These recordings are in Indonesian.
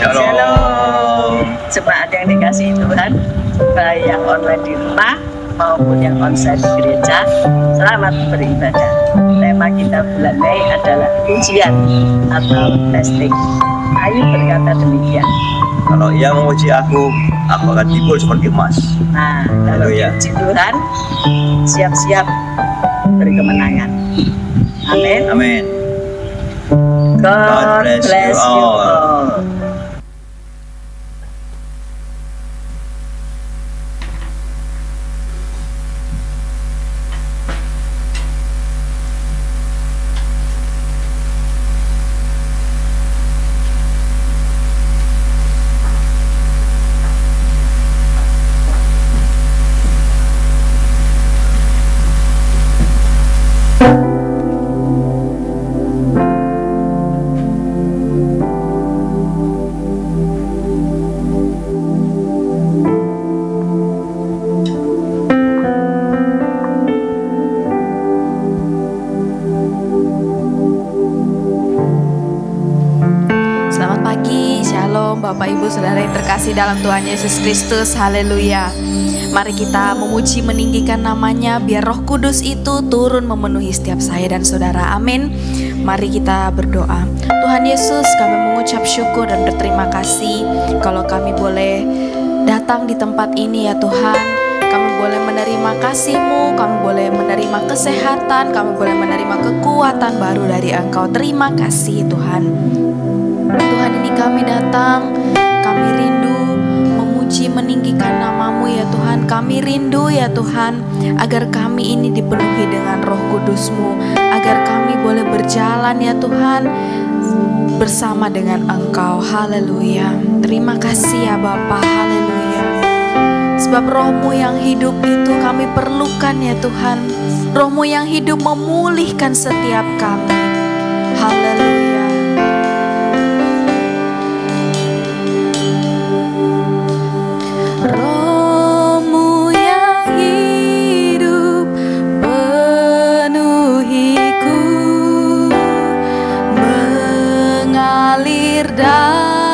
Shalom. Jemaat yang dikasihi Tuhan, baik yang online di rumah maupun yang onsite di gereja, selamat beribadah. Tema kita bulan Mei adalah ujian atau testing. Ayu berkata demikian. Kalau ia menguji aku akan timbul seperti emas. Nah, kalau diuji Tuhan, siap-siap berkemenangan. Amin. Amin. God bless you all. Bapak Ibu Saudara yang terkasih dalam Tuhan Yesus Kristus, haleluya. Mari kita memuji meninggikan namanya, biar Roh Kudus itu turun memenuhi setiap saya dan saudara, amin. Mari kita berdoa. Tuhan Yesus, kami mengucap syukur dan berterima kasih kalau kami boleh datang di tempat ini ya Tuhan. Kami boleh menerima kasih-Mu, kami boleh menerima kesehatan, kami boleh menerima kekuatan baru dari Engkau. Terima kasih Tuhan. Tuhan, ini kami datang, kami rindu memuji meninggikan nama-Mu ya Tuhan. Kami rindu ya Tuhan agar kami ini dipenuhi dengan Roh Kudus-Mu, agar kami boleh berjalan ya Tuhan bersama dengan Engkau. Haleluya. Terima kasih ya Bapa. Haleluya. Sebab Roh-Mu yang hidup itu kami perlukan ya Tuhan. Roh-Mu yang hidup memulihkan setiap kami. Haleluya. Roh-Mu yang hidup penuhiku, mengalir dalamku.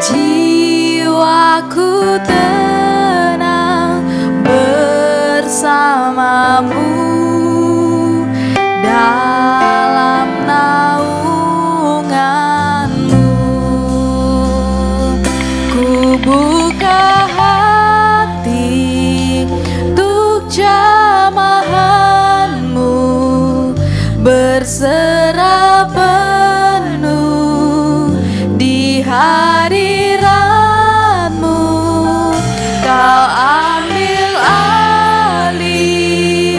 Jiwaku tenang bersama-Mu dalam naungan-Mu. Ku buka hati untuk jamahan-Mu, berserah penuh di hadirat-Mu. Kau ambil alih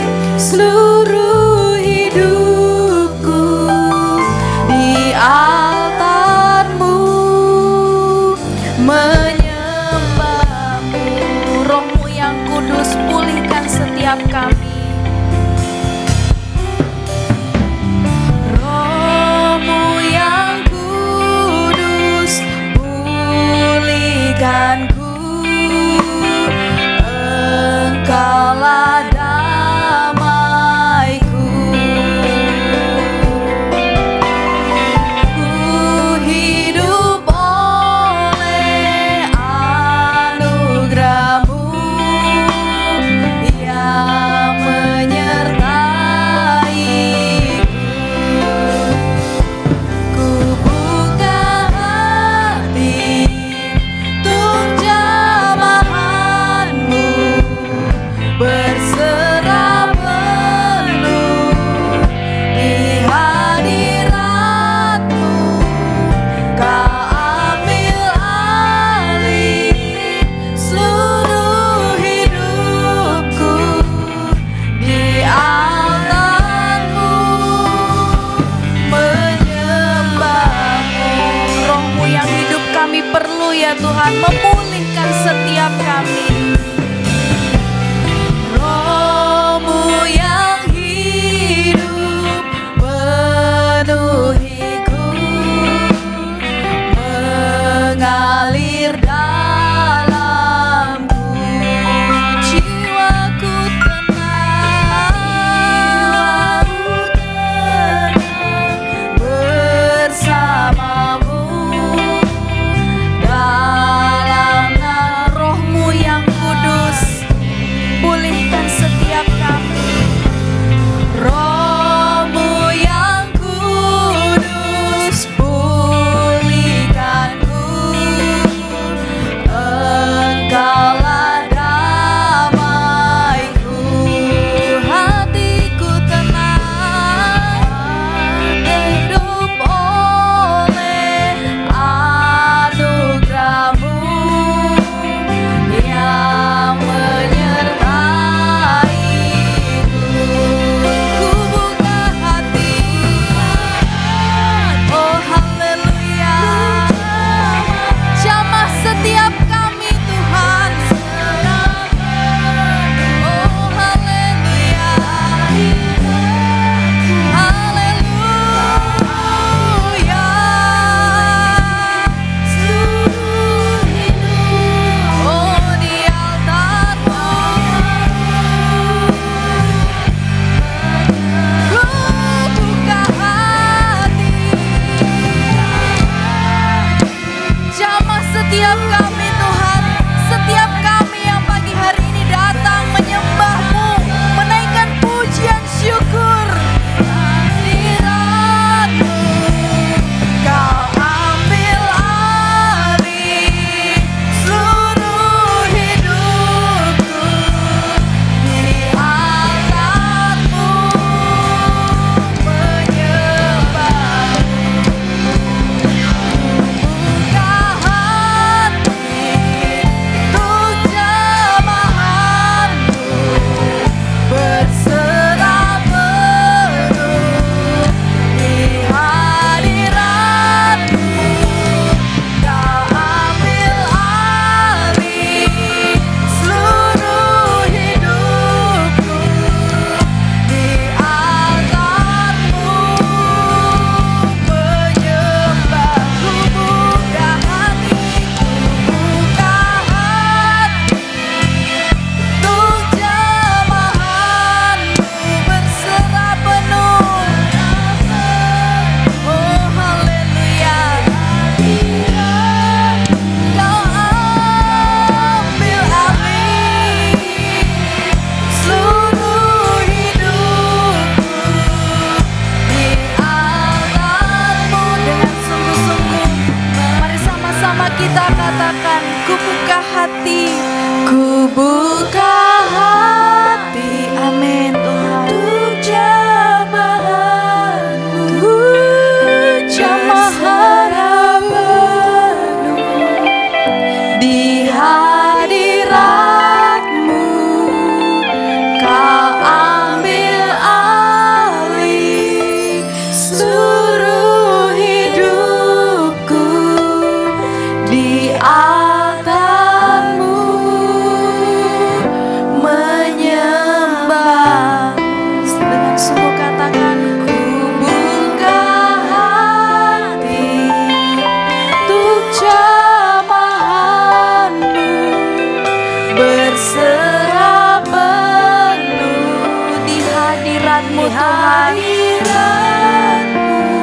hadirat-Mu Tuhan.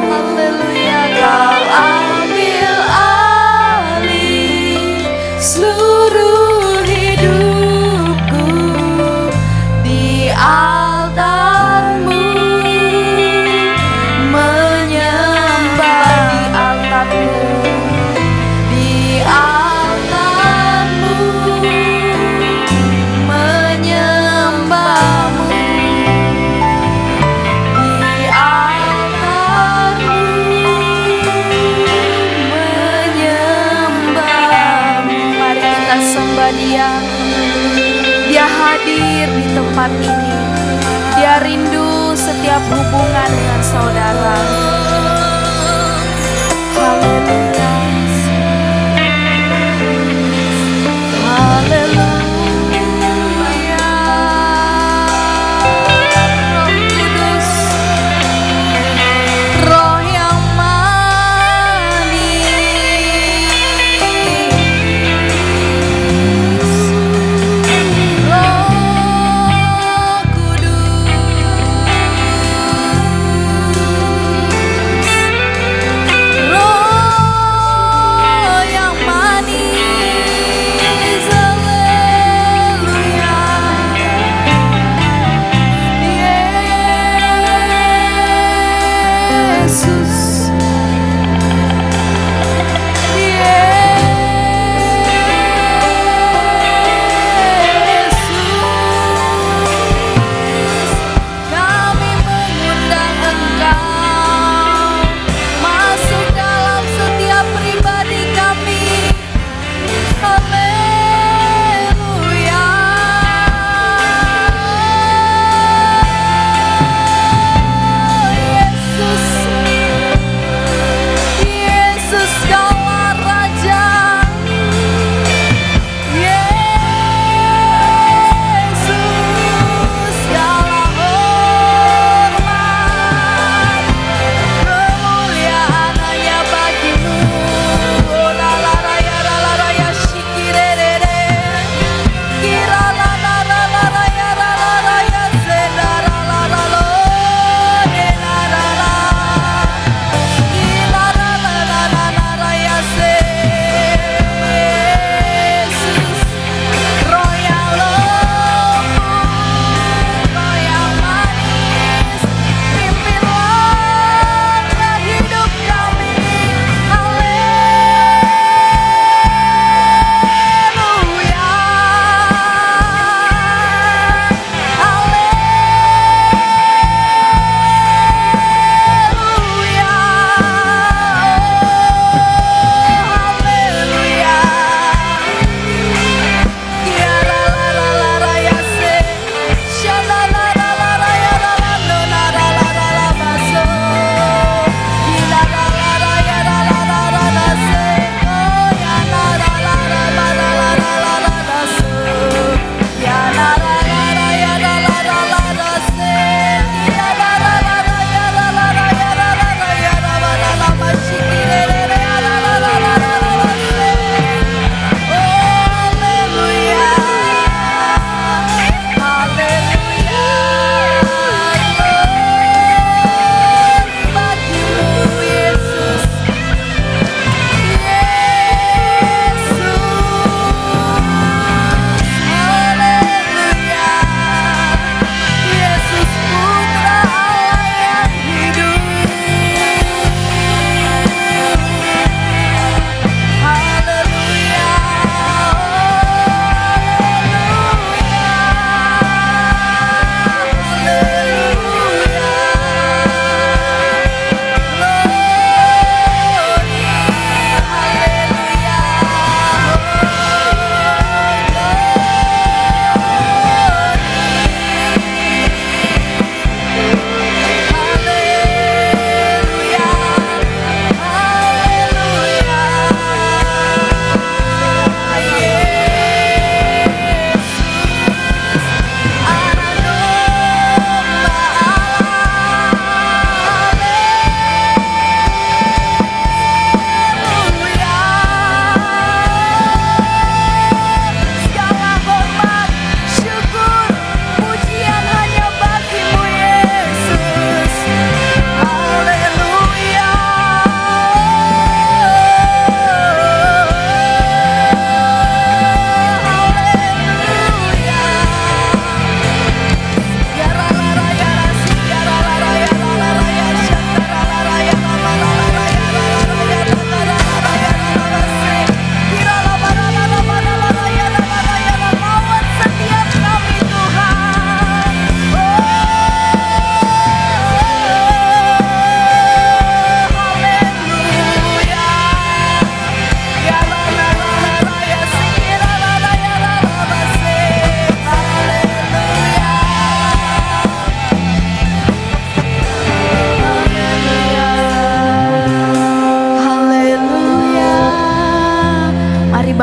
Haleluya, Kau ambil alih seluruh hidupku di altar-Mu, menyembah di altar-Mu, di altar-Mu, menyembah-Mu, di altar-Mu, menyembah-Mu. Mari kita sembah Dia. Dia hadir di tempat ini. Dia rindu setiap hubungan dengan saudara. Haleluya. Haleluya. Roh Kudus, Roh yang manis, Roh Kudus,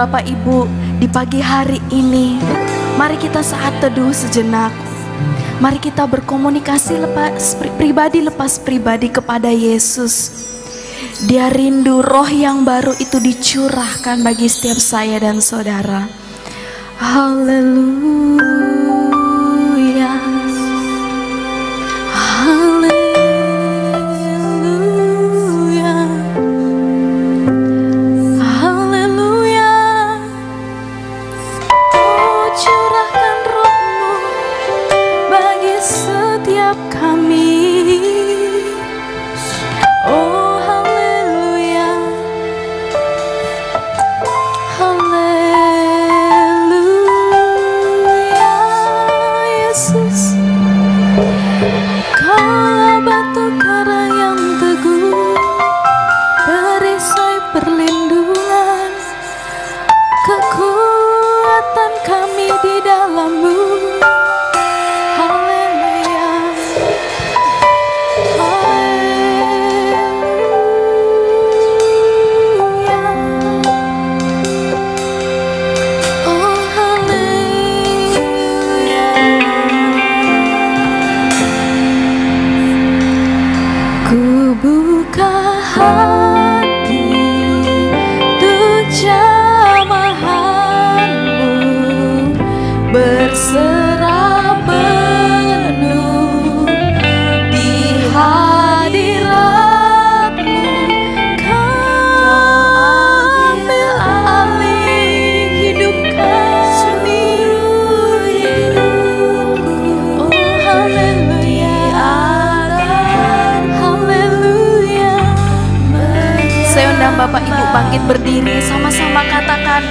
Bapak Ibu di pagi hari ini, mari kita saat teduh sejenak. Mari kita berkomunikasi lepas pribadi kepada Yesus. Dia rindu roh yang baru itu dicurahkan bagi setiap saya dan saudara. Haleluya. Haleluya. Haleluya. Oh, curahkan roh-Mu bagi setiap kami. Oh, haleluya. Haleluya, Yesus. Kaulah batu karang yang teguh, perisai perlindungan, kekuatan kami di dalam-Mu. Haleluya. Haleluya. Oh, haleluya. Ku buka hati untuk jamahan-Mu, berserah penuh di hadirat-Mu. Kau ambil alih hidup kami. Oh, haleluya. Haleluya. Saya undang Bapak Ibu bangkit berdiri, sama-sama katakan,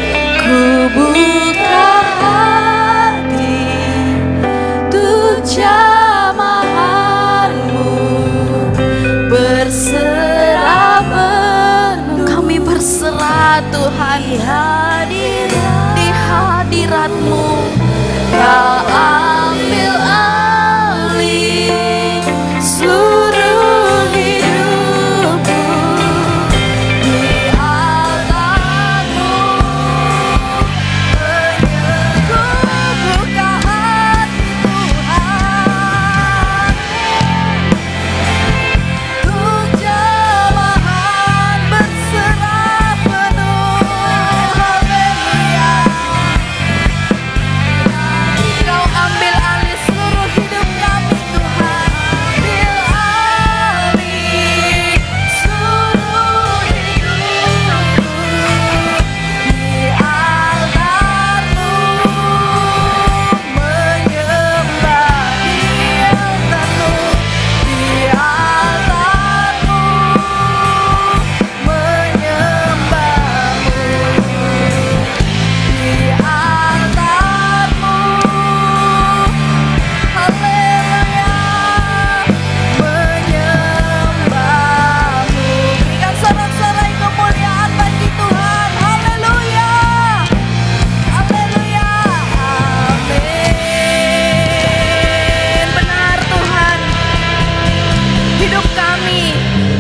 ku buka hati untuk jamahan-Mu, berserah penuh. Kami berserah Tuhan di hadirat-Mu. Kau ambil alih seluruh hidupku di altar-Mu. Ku buka hati Tuhan untuk jamahan, berserah penuh. Haleluya. Kau ambil alih seluruh hidup kami Tuhan. Ambil alih seluruh hidupku di altar-Mu, menyembah di altar-Mu, di altar-Mu, menyembah-Mu, di altar-Mu. Haleluya, menyembah-Mu. Berikan sorak-sorai kemuliaan bagi Tuhan. Haleluya, haleluya, amin. Benar Tuhan, hidup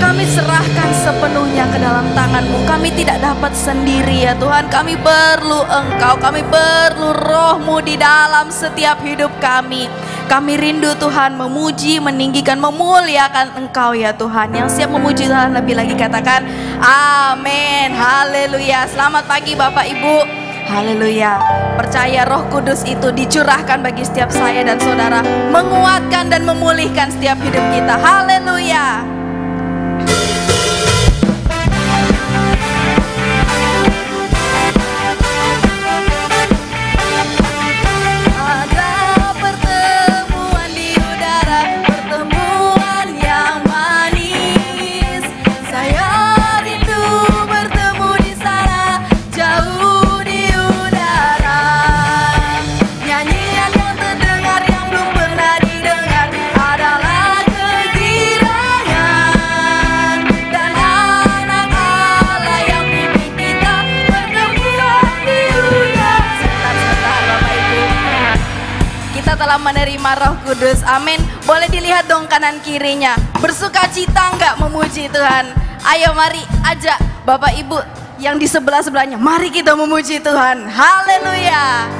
kami serahkan sepenuhnya ke dalam tangan-Mu. Kami tidak dapat sendiri ya Tuhan. Kami perlu Engkau, kami perlu Roh-Mu di dalam setiap hidup kami. Kami rindu Tuhan memuji, meninggikan, memuliakan Engkau ya Tuhan. Yang siap memuji Tuhan lebih lagi katakan amin. Haleluya. Selamat pagi Bapak Ibu. Haleluya. Percaya Roh Kudus itu dicurahkan bagi setiap saya dan saudara, menguatkan dan memulihkan setiap hidup kita. Haleluya. Ada pertemuan di udara, pertemuan yang manis. Saya rindu bertemu di sana, jauh di udara. Nyanyian yang terdengar yang belum pernah didengar adalah kegirangan. Dan anak Allah yang pimpin kita pertemuan di udara. Sebentar Bapak Ibu, kita telah menerima Roh Kudus. Amin. Boleh dilihat dong kanan kirinya. Bersuka cita enggak memuji Tuhan? Ayo mari ajak Bapak Ibu yang di sebelah-sebelahnya. Mari kita memuji Tuhan. Haleluya.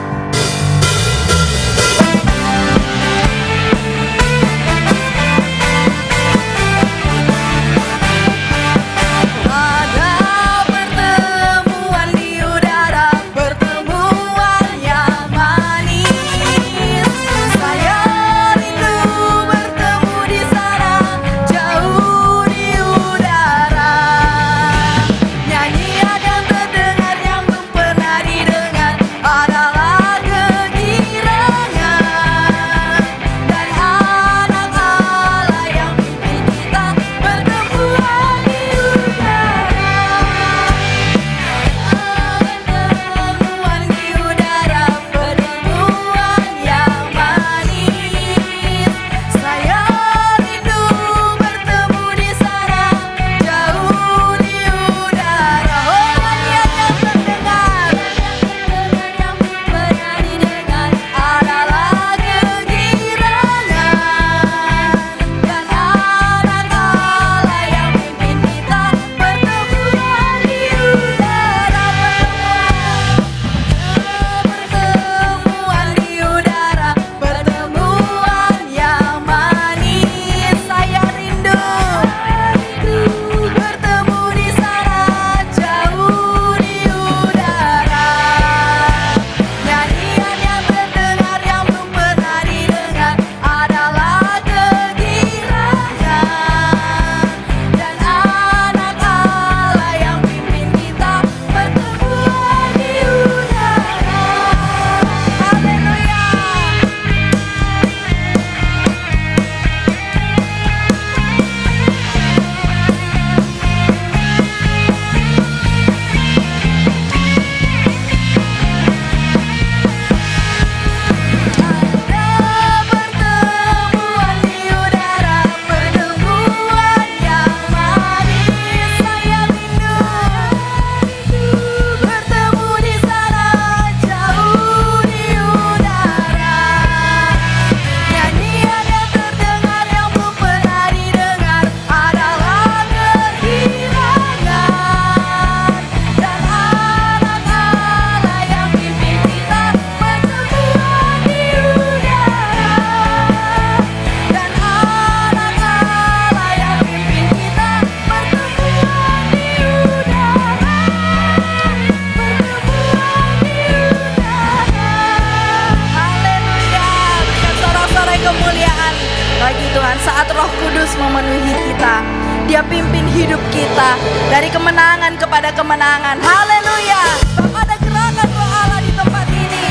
Memenuhi kita, Dia pimpin hidup kita dari kemenangan kepada kemenangan. Haleluya. Bapak, ada gerakan roh Allah di tempat ini.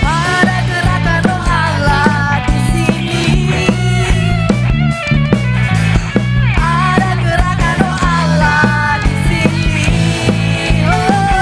Ada gerakan roh Allah di sini. Ada gerakan roh Allah di sini. Oh,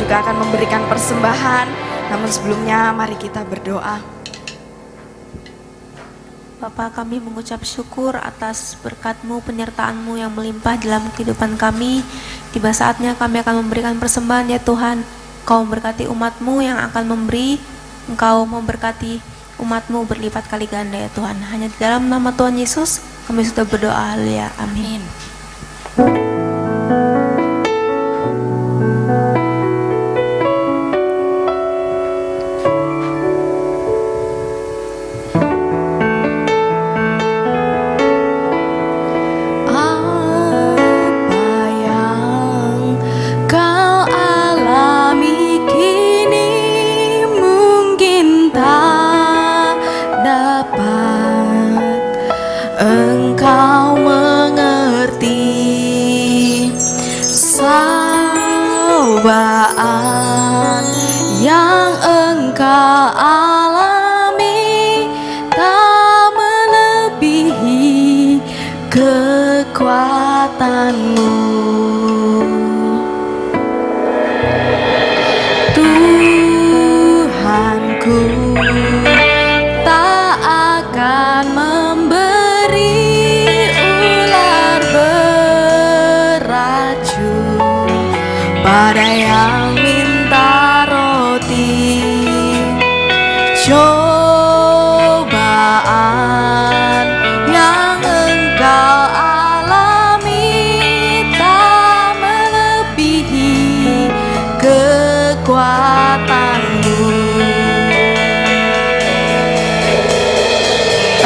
juga akan memberikan persembahan. Namun sebelumnya mari kita berdoa. Bapa, kami mengucap syukur atas berkat-Mu, penyertaan-Mu yang melimpah dalam kehidupan kami. Tiba saatnya kami akan memberikan persembahan ya Tuhan. Engkau memberkati umat-Mu yang akan memberi, Engkau memberkati umat-Mu berlipat kali ganda ya Tuhan. Hanya di dalam nama Tuhan Yesus kami sudah berdoa, haleluya, amin. Engkau mengerti cobaan yang engkau alami, tak melebihi kekuatanmu. Tuhanku tak akan memberi ular beracun pada yang minta roti. Cobaan yang engkau alami tak melebihi kekuatanmu.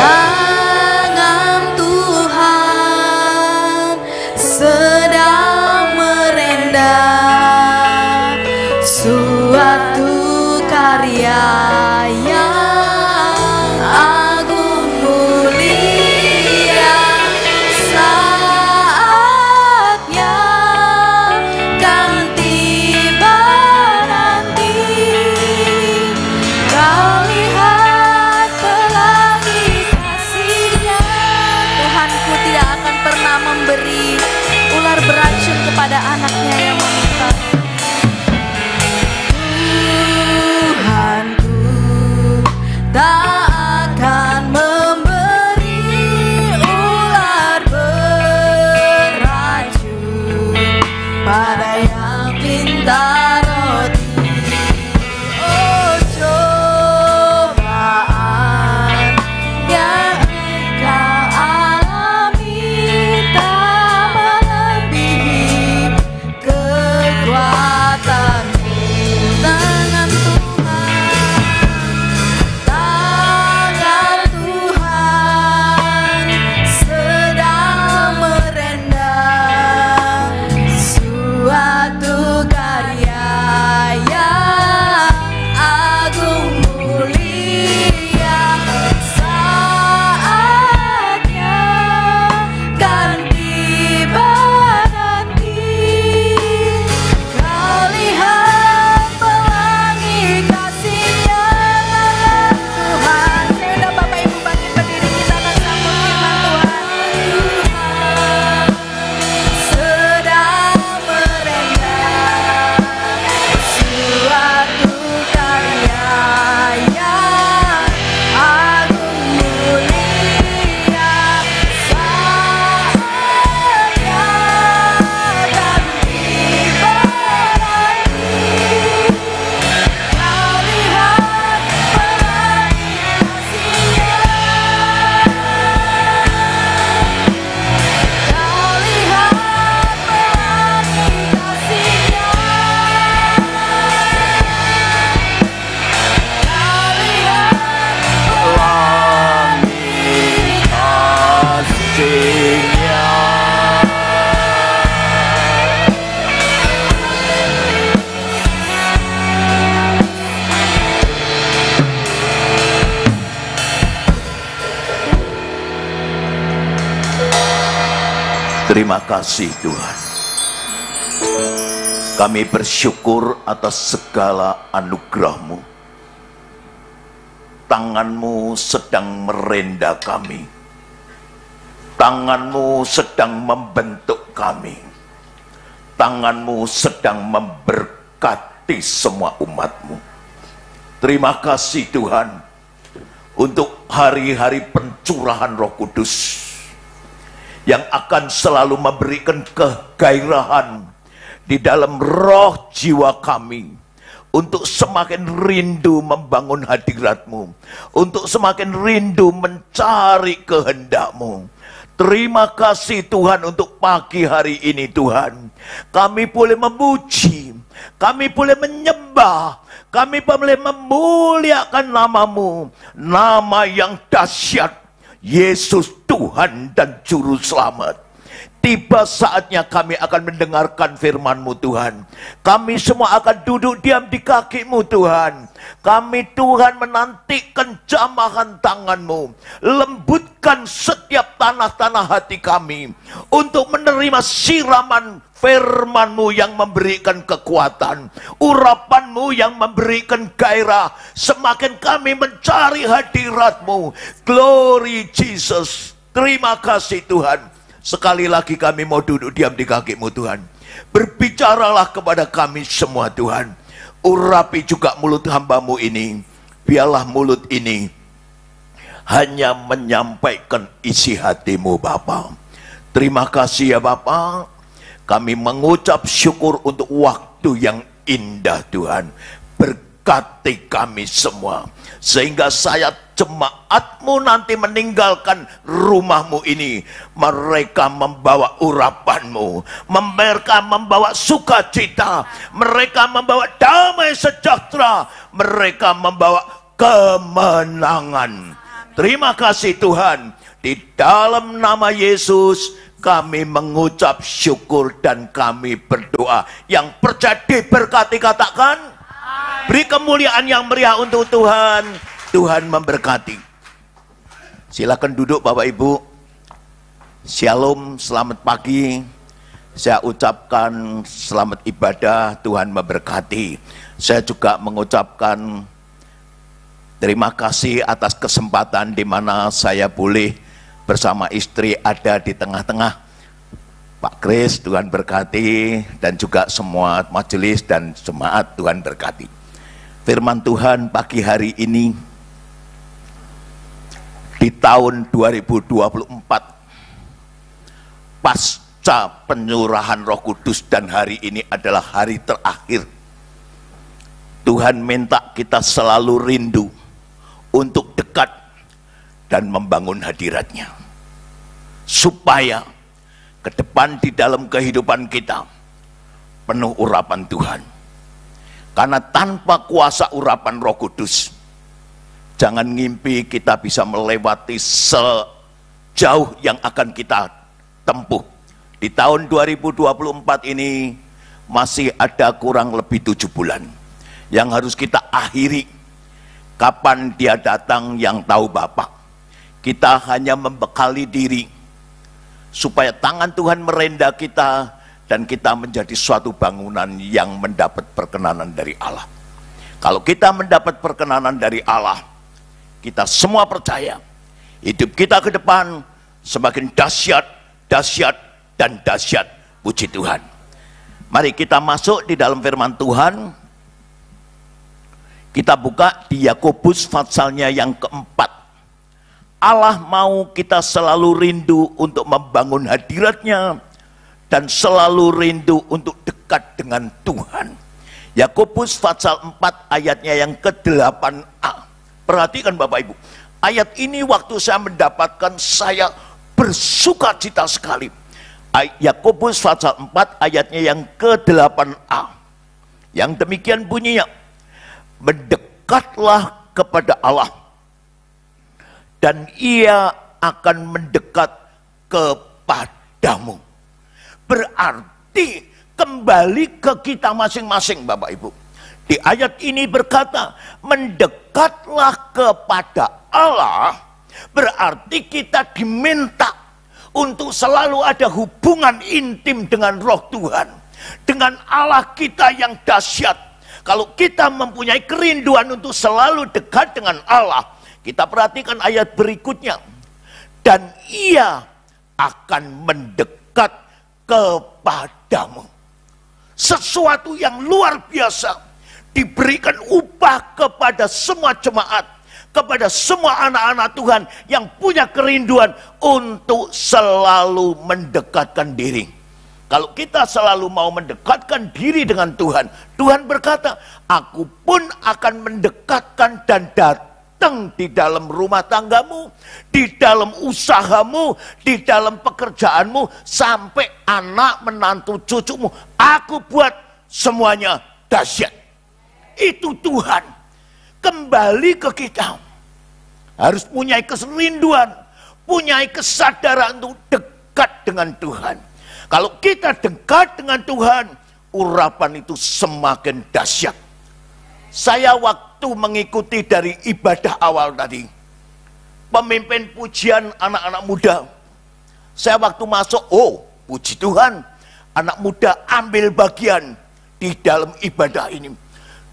Tangan Tuhan sedang merendam suatu karya yang agung mulia. Saatnya kan tiba nanti, kau lihat pelangi kasih-Nya. Tuhanku tidak akan pernah memberi ular beracun kepada anak-Nya yang meminta. Tuhanku tak akan memberi ular beracun pada yang minta roti. Oh, cobaan yang engkau alami tak melebihi kekuatanmu. Tangan Tuhan sedang merendam suatu karya yang agung mulia. Saatnya kan tiba nanti, kau lihat pelangi kasih-Nya. Tuhan, sudah Bapak Ibu bangkit berdiri, kita akan sambut firman Tuhan. Sedang merendam suatu karya yang agung mulia. Saatnya kan tiba nanti, kau lihat pelangi kasih-Nya. Kau lihat pelangi kasih-Nya. Kau lihat Pelangi kasih-Nya. Terima kasih Tuhan. Kami bersyukur atas segala anugerah-Mu. Tangan-Mu sedang merenda kami. Tangan-Mu sedang membentuk kami. Tangan-Mu sedang memberkati memberkati semua umat-Mu. Terima kasih Tuhan untuk hari-hari pencurahan Roh Kudus yang akan selalu memberikan kegairahan di dalam roh jiwa kami untuk semakin rindu membangun hadirat-Mu, untuk semakin rindu mencari kehendak-Mu. Terima kasih Tuhan untuk pagi hari ini Tuhan. Kami boleh memuji, kami boleh menyembah, kami boleh memuliakan nama-Mu, nama yang dahsyat, Yesus Tuhan dan Juru Selamat. Tiba saatnya kami akan mendengarkan firman-Mu Tuhan. Kami semua akan duduk diam di kaki-Mu Tuhan. Kami Tuhan menantikan jamahan tangan-Mu. Lembutkan setiap tanah-tanah hati kami untuk menerima siraman firman-Mu yang memberikan kekuatan, urapan-Mu yang memberikan gairah. Semakin kami mencari hadirat-Mu. Glory Jesus. Terima kasih Tuhan. Sekali lagi kami mau duduk diam di kaki-Mu Tuhan. Berbicaralah kepada kami semua Tuhan. Urapi juga mulut hamba-Mu ini. Biarlah mulut ini hanya menyampaikan isi hati-Mu Bapa. Terima kasih ya Bapa. Kami mengucap syukur untuk waktu yang indah Tuhan. Berkati kami semua. Sehingga saya jemaat-Mu nanti meninggalkan rumah-Mu ini. Mereka membawa urapan-Mu. Mereka membawa sukacita. Mereka membawa damai sejahtera. Mereka membawa kemenangan. Terima kasih Tuhan. Di dalam nama Yesus kami mengucap syukur dan kami berdoa. Yang percaya diberkati katakan. Beri kemuliaan yang meriah untuk Tuhan. Tuhan memberkati. Silakan duduk Bapak Ibu. Shalom, selamat pagi. Saya ucapkan selamat ibadah, Tuhan memberkati. Saya juga mengucapkan terima kasih atas kesempatan di mana saya boleh bersama istri ada di tengah-tengah. Pak Kris, Tuhan berkati, dan juga semua majelis dan jemaat Tuhan berkati. Firman Tuhan pagi hari ini di tahun 2024 pasca penyurahan Roh Kudus dan hari ini adalah hari terakhir. Tuhan minta kita selalu rindu untuk dekat dan membangun hadirat-Nya. Supaya ke depan di dalam kehidupan kita penuh urapan Tuhan. Karena tanpa kuasa urapan Roh Kudus, jangan ngimpi kita bisa melewati sejauh yang akan kita tempuh. Di tahun 2024 ini masih ada kurang lebih 7 bulan yang harus kita akhiri. Kapan Dia datang yang tahu Bapa. Kita hanya membekali diri supaya tangan Tuhan merenda kita dan kita menjadi suatu bangunan yang mendapat perkenanan dari Allah. Kalau kita mendapat perkenanan dari Allah, kita semua percaya hidup kita ke depan semakin dahsyat, dahsyat, dan dahsyat. Puji Tuhan. Mari kita masuk di dalam firman Tuhan. Kita buka di Yakobus pasalnya yang keempat. Allah mau kita selalu rindu untuk membangun hadirat-Nya dan selalu rindu untuk dekat dengan Tuhan. Yakobus pasal 4 ayatnya yang ke-8a. Perhatikan Bapak Ibu. Ayat ini waktu saya mendapatkan, saya bersuka cita sekali. Yakobus pasal 4 ayatnya yang ke-8a. Yang demikian bunyinya. Mendekatlah kepada Allah, dan Ia akan mendekat kepadamu. Berarti kembali ke kita masing-masing Bapak Ibu. Di ayat ini berkata, mendekatlah kepada Allah, berarti kita diminta untuk selalu ada hubungan intim dengan Roh Tuhan, dengan Allah kita yang dahsyat. Kalau kita mempunyai kerinduan untuk selalu dekat dengan Allah, kita perhatikan ayat berikutnya. Dan Ia akan mendekat kepadamu. Sesuatu yang luar biasa. diberikan upah kepada semua jemaat, kepada semua anak-anak Tuhan yang punya kerinduan untuk selalu mendekatkan diri. Kalau kita selalu mau mendekatkan diri dengan Tuhan, Tuhan berkata, aku pun akan mendekatkan dan datang di dalam rumah tanggamu, di dalam usahamu, di dalam pekerjaanmu, sampai anak, menantu, cucumu. Aku buat semuanya dahsyat. Itu Tuhan. Kembali ke kita. Harus punya kerinduan, punya kesadaran untuk dekat dengan Tuhan. Kalau kita dekat dengan Tuhan, urapan itu semakin dahsyat. Saya waktu mengikuti dari ibadah awal tadi, pemimpin pujian anak-anak muda, saya waktu masuk, oh puji Tuhan, anak muda ambil bagian di dalam ibadah ini.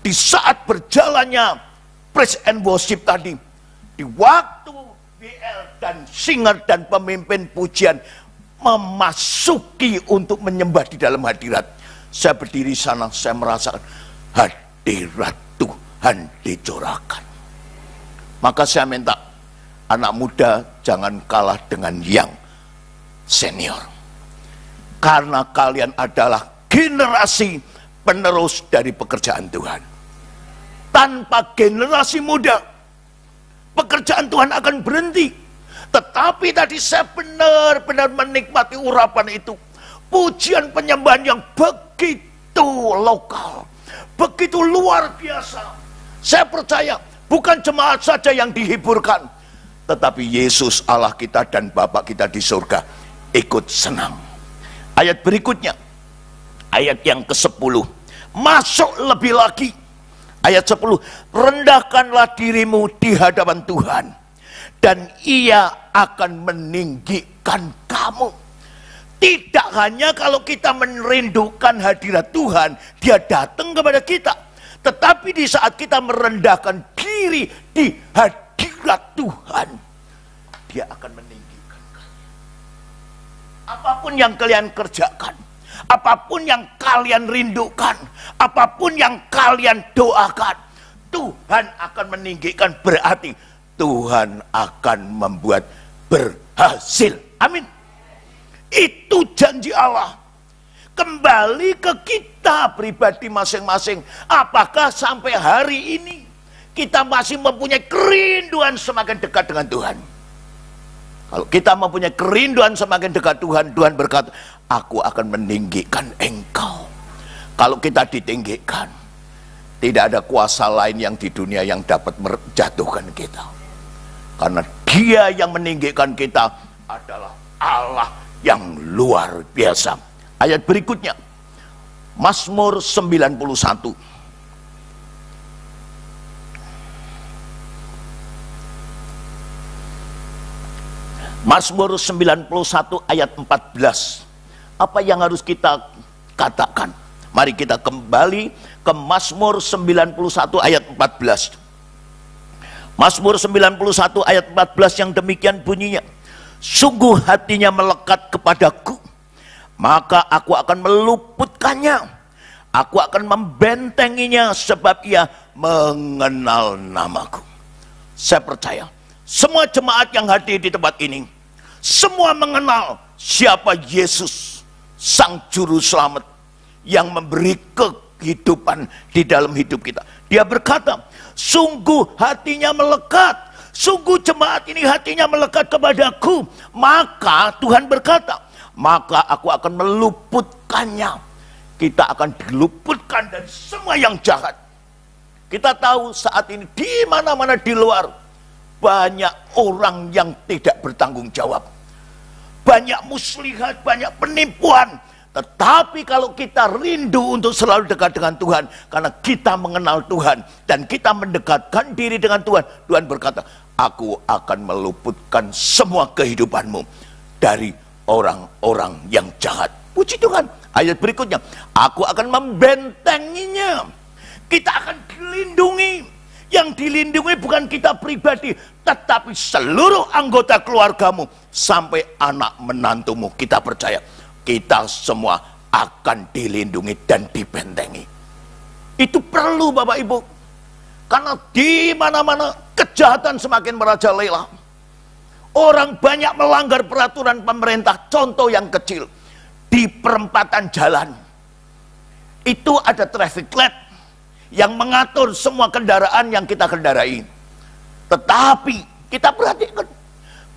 Di saat berjalannya praise and worship tadi, di waktu BL dan singer dan pemimpin pujian memasuki untuk menyembah di dalam hadirat, saya berdiri sana, saya merasakan hadirat Tuhan dicurahkan. Maka saya minta anak muda jangan kalah dengan yang senior, karena kalian adalah generasi penerus dari pekerjaan Tuhan. Tanpa generasi muda, pekerjaan Tuhan akan berhenti. Tetapi tadi saya benar-benar menikmati urapan itu. Pujian penyembahan yang begitu lokal, begitu luar biasa. Saya percaya bukan jemaat saja yang dihiburkan, tetapi Yesus Allah kita dan Bapa kita di surga ikut senang. Ayat berikutnya, ayat yang ke-10, masuk lebih lagi. Ayat 10, rendahkanlah dirimu di hadapan Tuhan, dan Ia akan meninggikan kamu. Tidak hanya kalau kita merindukan hadirat Tuhan, Dia datang kepada kita. Tetapi di saat kita merendahkan diri di hadirat Tuhan, Dia akan meninggikan kalian. Apapun yang kalian kerjakan, apapun yang kalian rindukan, apapun yang kalian doakan, Tuhan akan meninggikan. Berarti Tuhan akan membuat berhasil. Amin. Itu janji Allah. Kembali ke kita pribadi masing-masing. Apakah sampai hari ini kita masih mempunyai kerinduan semakin dekat dengan Tuhan? Kalau kita mempunyai kerinduan semakin dekat Tuhan, Tuhan berkata, aku akan meninggikan engkau. Kalau kita ditinggikan, tidak ada kuasa lain yang di dunia yang dapat menjatuhkan kita. Karena Dia yang meninggikan kita adalah Allah yang luar biasa. Ayat berikutnya, Mazmur 91. Mazmur 91 ayat 14. Apa yang harus kita katakan? Mari kita kembali ke Mazmur 91 ayat 14. Mazmur 91 ayat 14 yang demikian bunyinya. Sungguh hatinya melekat kepadaku, maka aku akan meluputkannya. Aku akan membentenginya sebab ia mengenal namaku. Saya percaya semua jemaat yang hadir di tempat ini, semua mengenal siapa Yesus, Sang Juru Selamat yang memberi kehidupan di dalam hidup kita. Dia berkata, sungguh hatinya melekat. Sungguh jemaat ini hatinya melekat kepadaku. Maka Tuhan berkata, maka aku akan meluputkannya. Kita akan diluputkan dari semua yang jahat. Kita tahu saat ini di mana-mana di luar banyak orang yang tidak bertanggung jawab. Banyak muslihat, banyak penipuan. Tetapi kalau kita rindu untuk selalu dekat dengan Tuhan, karena kita mengenal Tuhan dan kita mendekatkan diri dengan Tuhan, Tuhan berkata, aku akan meluputkan semua kehidupanmu dari orang-orang yang jahat. Puji Tuhan. Ayat berikutnya, aku akan membentenginya. Kita akan dilindungi. Yang dilindungi bukan kita pribadi, tetapi seluruh anggota keluargamu sampai anak menantumu. Kita percaya kita semua akan dilindungi dan dibentengi. Itu perlu Bapak Ibu. Karena di mana-mana kejahatan semakin merajalela. Orang banyak melanggar peraturan pemerintah. Contoh yang kecil, di perempatan jalan itu ada traffic light yang mengatur semua kendaraan yang kita kendarai. Tetapi kita perhatikan,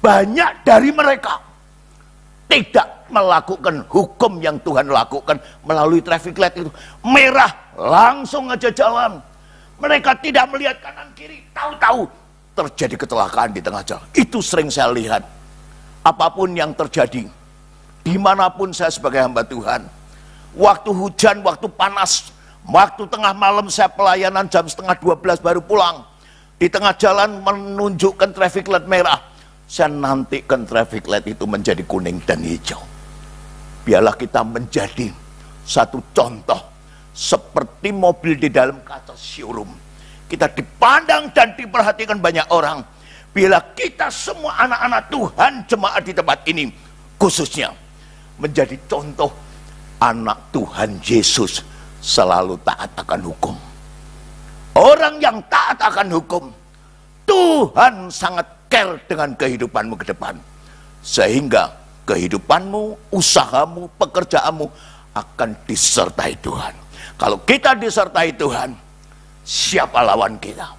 banyak dari mereka tidak melakukan hukum yang Tuhan lakukan melalui traffic light itu. Merah, langsung aja jalan. Mereka tidak melihat kanan kiri, tahu-tahu terjadi kecelakaan di tengah jalan. Itu sering saya lihat. Apapun yang terjadi, dimanapun saya sebagai hamba Tuhan, waktu hujan, waktu panas, waktu tengah malam saya pelayanan jam 11:30 baru pulang. Di tengah jalan menunjukkan traffic light merah. Saya nantikan traffic light itu menjadi kuning dan hijau. Biarlah kita menjadi satu contoh. Seperti mobil di dalam kaca showroom. Kita dipandang dan diperhatikan banyak orang. Bila kita semua anak-anak Tuhan, jemaat di tempat ini khususnya, menjadi contoh anak Tuhan Yesus selalu taat akan hukum. Orang yang taat akan hukum, Tuhan sangat care dengan kehidupanmu ke depan. Sehingga kehidupanmu, usahamu, pekerjaanmu akan disertai Tuhan. Kalau kita disertai Tuhan, siapa lawan kita?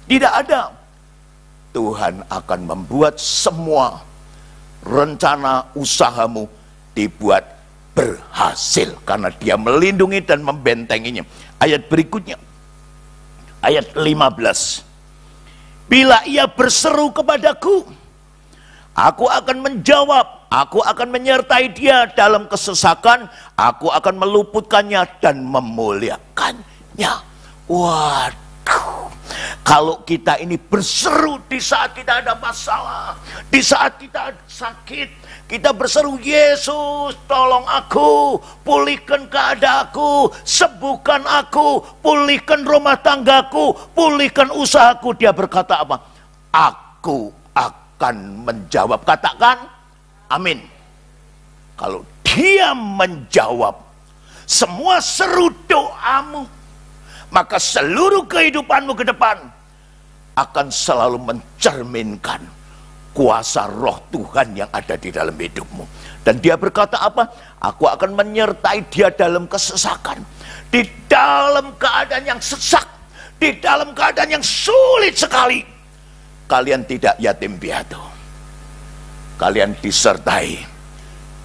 Tidak ada. Tuhan akan membuat semua rencana usahamu dibuat berhasil. Karena Dia melindungi dan membentenginya. Ayat berikutnya. Ayat 15. Bila ia berseru kepadaku, aku akan menjawab, aku akan menyertai dia dalam kesesakan, aku akan meluputkannya dan memuliakannya. Waduh, kalau kita ini berseru di saat kita ada masalah, di saat kita sakit, kita berseru, Yesus tolong aku, pulihkan keadaanku, sembuhkan aku, pulihkan rumah tanggaku, pulihkan usahaku. Dia berkata apa? Aku akan menjawab. Katakan amin. Kalau Dia menjawab semua seru doamu, maka seluruh kehidupanmu ke depan akan selalu mencerminkan kuasa roh Tuhan yang ada di dalam hidupmu. Dan Dia berkata apa? Aku akan menyertai dia dalam kesesakan. Di dalam keadaan yang sesak, di dalam keadaan yang sulit sekali, kalian tidak yatim piatu. Kalian disertai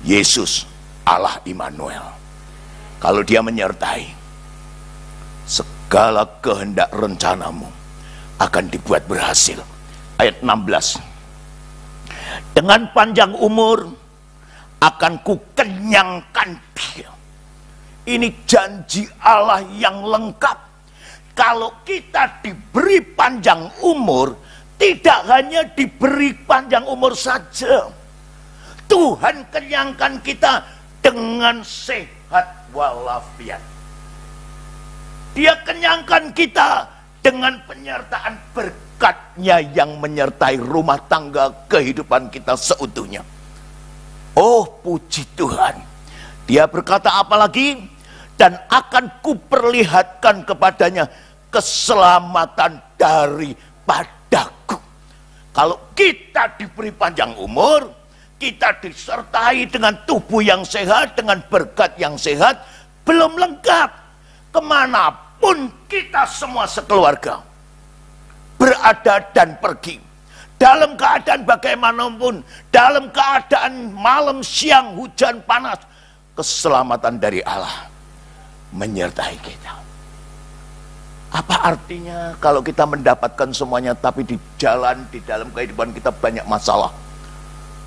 Yesus Allah Immanuel. Kalau Dia menyertai, segala kehendak rencanamu akan dibuat berhasil. Ayat 16. Dengan panjang umur akan kukenyangkan dia. Ini janji Allah yang lengkap. Kalau kita diberi panjang umur, tidak hanya diberi panjang umur saja. Tuhan kenyangkan kita dengan sehat walafiat. Dia kenyangkan kita dengan penyertaan berkatnya yang menyertai rumah tangga kehidupan kita seutuhnya. Oh, puji Tuhan. Dia berkata apa lagi? Dan akan kuperlihatkan kepadanya keselamatan daripadaku. Kalau kita diberi panjang umur, kita disertai dengan tubuh yang sehat, dengan berkat yang sehat, belum lengkap. Kemanapun kita semua sekeluarga berada dan pergi, dalam keadaan bagaimanapun, dalam keadaan malam, siang, hujan, panas, keselamatan dari Allah menyertai kita. Apa artinya kalau kita mendapatkan semuanya tapi di jalan, di dalam kehidupan kita banyak masalah?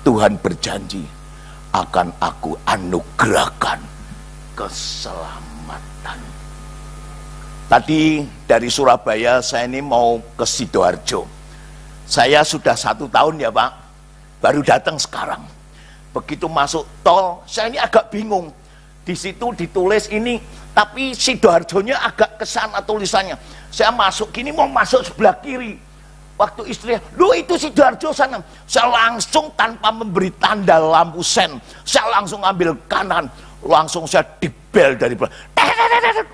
Tuhan berjanji, akan aku anugerahkan keselamatan. Tadi dari Surabaya saya ini mau ke Sidoarjo. Saya sudah 1 tahun ya Pak, baru datang sekarang. Begitu masuk tol, saya ini agak bingung. Di situ ditulis ini, tapi Sidoarjonya agak ke sana tulisannya. Saya masuk gini, mau masuk sebelah kiri. Waktu istri, lu itu Sidoarjo sana. Saya langsung tanpa memberi tanda lampu sen, saya langsung ambil kanan. Langsung saya dibel dari belakang.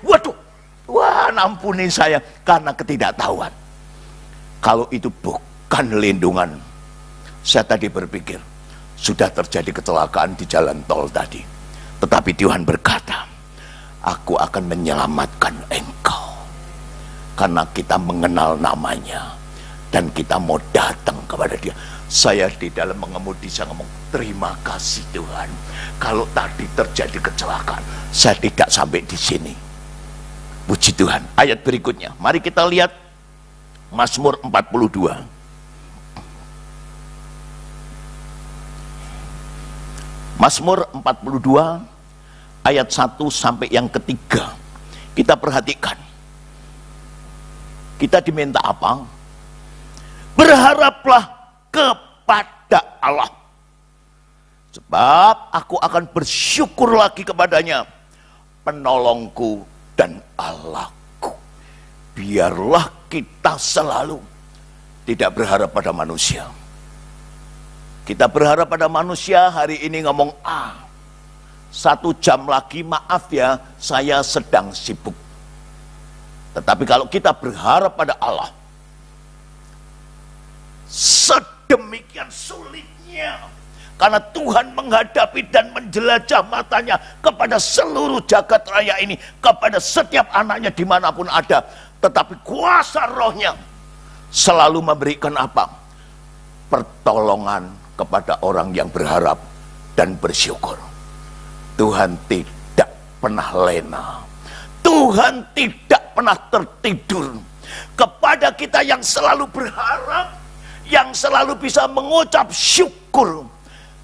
Waduh, Wah, ampuni saya karena ketidaktahuan. Kalau itu bukan lindungan, saya tadi berpikir sudah terjadi kecelakaan di jalan tol tadi. Tetapi Tuhan berkata, aku akan menyelamatkan engkau. Karena kita mengenal namanya dan kita mau datang kepada dia. Saya di dalam mengemudi, saya ngomong, terima kasih Tuhan. Kalau tadi terjadi kecelakaan, saya tidak sampai di sini. Puji Tuhan. Ayat berikutnya, mari kita lihat Mazmur 42. Mazmur 42 ayat 1 sampai yang ketiga. Kita perhatikan. Kita diminta apa? Berharaplah kepada Allah, sebab aku akan bersyukur lagi kepadanya, penolongku dan Allahku. Biarlah kita selalu tidak berharap pada manusia. Kita berharap pada manusia, hari ini ngomong 1 jam lagi, maaf ya, saya sedang sibuk. Tetapi kalau kita berharap pada Allah, sedemikian sulitnya, karena Tuhan menghadapi dan menjelajah matanya kepada seluruh jagat raya ini, kepada setiap anaknya dimanapun ada. Tetapi kuasa rohnya selalu memberikan apa? Pertolongan kepada orang yang berharap dan bersyukur. Tuhan tidak pernah lena, Tuhan tidak pernah tertidur kepada kita yang selalu berharap, yang selalu bisa mengucap syukur.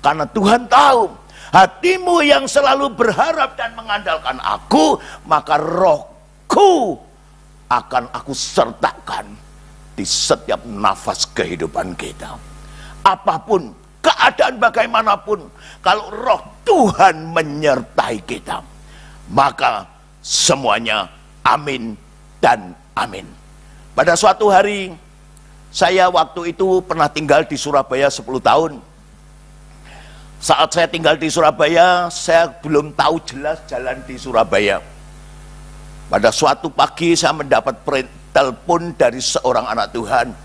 Karena Tuhan tahu hatimu yang selalu berharap dan mengandalkan aku, maka rohku akan aku sertakan di setiap nafas kehidupan kita. Apapun keadaan bagaimanapun, kalau roh Tuhan menyertai kita, maka semuanya amin dan amin. Pada suatu hari, saya waktu itu pernah tinggal di Surabaya 10 tahun. Saat saya tinggal di Surabaya, saya belum tahu jelas jalan di Surabaya. Pada suatu pagi saya mendapat telepon dari seorang anak Tuhan.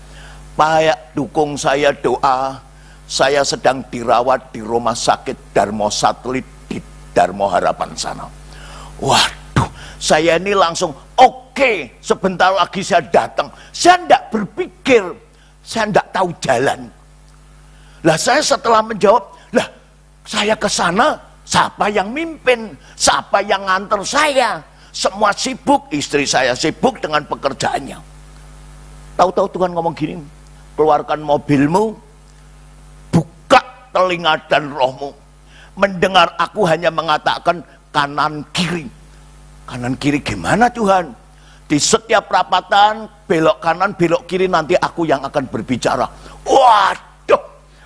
Pak, dukung saya doa. Saya sedang dirawat di rumah sakit Darmo Satelit di Darmo Harapan sana. Waduh, saya ini langsung oke, sebentar lagi saya datang. Saya tidak berpikir, saya tidak tahu jalan. Lah saya setelah menjawab, lah saya ke sana, siapa yang mimpin, siapa yang nganter saya? Semua sibuk, istri saya sibuk dengan pekerjaannya. Tahu-tahu Tuhan ngomong gini, keluarkan mobilmu, buka telinga dan rohmu, mendengar aku hanya mengatakan kanan kiri. Kanan kiri gimana Tuhan? Di setiap perapatan, belok kanan, belok kiri, nanti aku yang akan berbicara. Waduh,